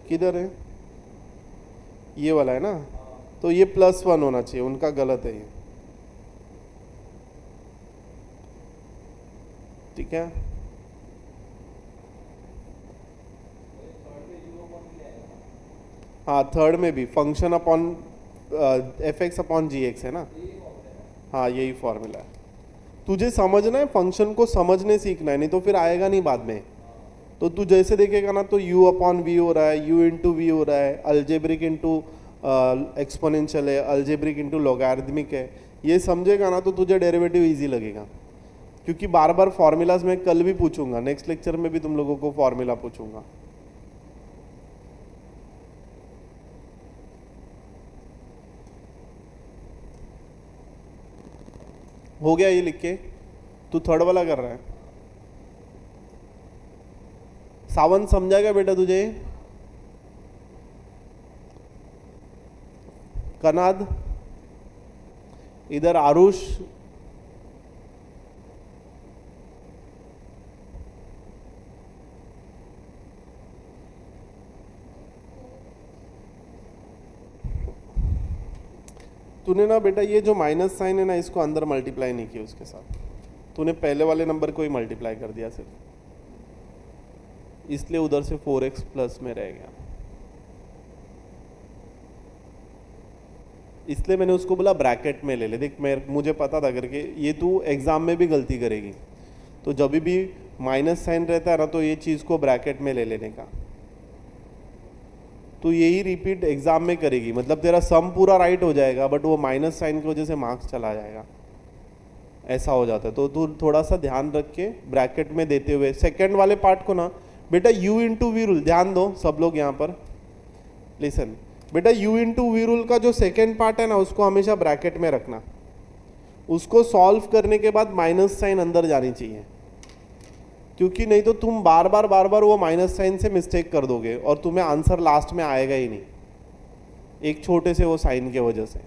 Speaker 1: किधर है, ये वाला है ना, तो ये प्लस 1 होना चाहिए, उनका गलत है ये, ठीक है। हाँ थर्ड में भी function upon f x upon g x है ना, हाँ यही फॉर्मूला है। तुझे समझना है, फंक्शन को समझने सीखना है, नहीं तो फिर आएगा नहीं बाद में। तो तू जैसे देखेगा ना तो u अपॉन वी हो रहा है, u इंटू वी हो रहा है, अल्जेब्रिक इंटू एक्सपोनेंशियल है, अल्जेब्रिक इंटू लॉगरिथमिक है, ये समझेगा ना तो तुझे डेरिवेटिव इजी लगेगा, क्योंकि बार बार फॉर्मूलाज मैं कल भी पूछूंगा, नेक्स्ट लेक्चर में भी तुम लोगों को फॉर्मूला पूछूंगा। हो गया ये लिख के, तू थर्ड वाला कर रहा है। सावन समझाएगा बेटा तुझे, कनाद, इधर आरुष, तूने ना बेटा ये जो माइनस साइन है ना इसको अंदर मल्टीप्लाई नहीं किया उसके साथ, तूने पहले वाले नंबर को ही मल्टीप्लाई कर दिया सिर्फ, इसलिए उधर से 4x प्लस में रह गया। इसलिए मैंने उसको बोला ब्रैकेट में ले ले। देख मुझे पता था करके ये तू एग्जाम में भी गलती करेगी, तो जब भी माइनस साइन रहता है ना तो ये चीज़ को ब्रैकेट में ले लेने का, तो यही रिपीट एग्जाम में करेगी, मतलब तेरा सम पूरा राइट हो जाएगा बट वो माइनस साइन की वजह से मार्क्स चला जाएगा, ऐसा हो जाता है। तो तू थोड़ा सा ध्यान रख के ब्रैकेट में देते हुए सेकंड वाले पार्ट को ना बेटा u इंटू वी रूल, ध्यान दो सब लोग यहाँ पर, लिसन बेटा, u इंटू वी रूल का जो सेकेंड पार्ट है ना उसको हमेशा ब्रैकेट में रखना, उसको सॉल्व करने के बाद माइनस साइन अंदर जानी चाहिए, क्योंकि नहीं तो तुम बार बार वो माइनस साइन से मिस्टेक कर दोगे और तुम्हें आंसर लास्ट में आएगा ही नहीं, एक छोटे से वो साइन के वजह से।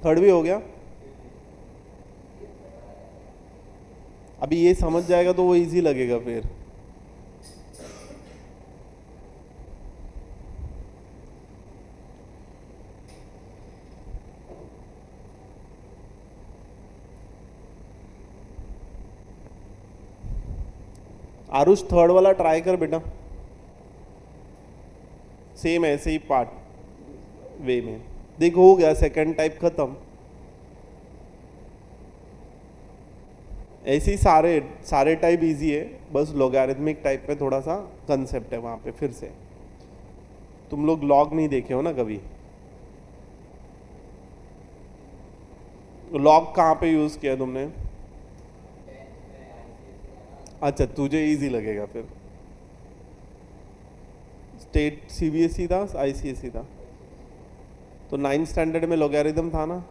Speaker 1: थर्ड भी हो गया। अभी ये समझ जाएगा तो वो इजी लगेगा फिर। आरुष थर्ड वाला ट्राई कर बेटा, सेम ऐसे ही पार्ट वे में। देख हो गया, सेकंड टाइप खत्म। ऐसे ही सारे सारे टाइप इजी है, बस लॉगरिथमिक टाइप पे थोड़ा सा कंसेप्ट है वहां पे। फिर से तुम लोग लॉग नहीं देखे हो ना कभी। लॉग कहाँ पे यूज किया तुमने? अच्छा, तुझे इजी लगेगा फिर। स्टेट सीबीएसई था, आईसीएसई था? तो 9th स्टैंडर्ड में लॉगरिथम था ना।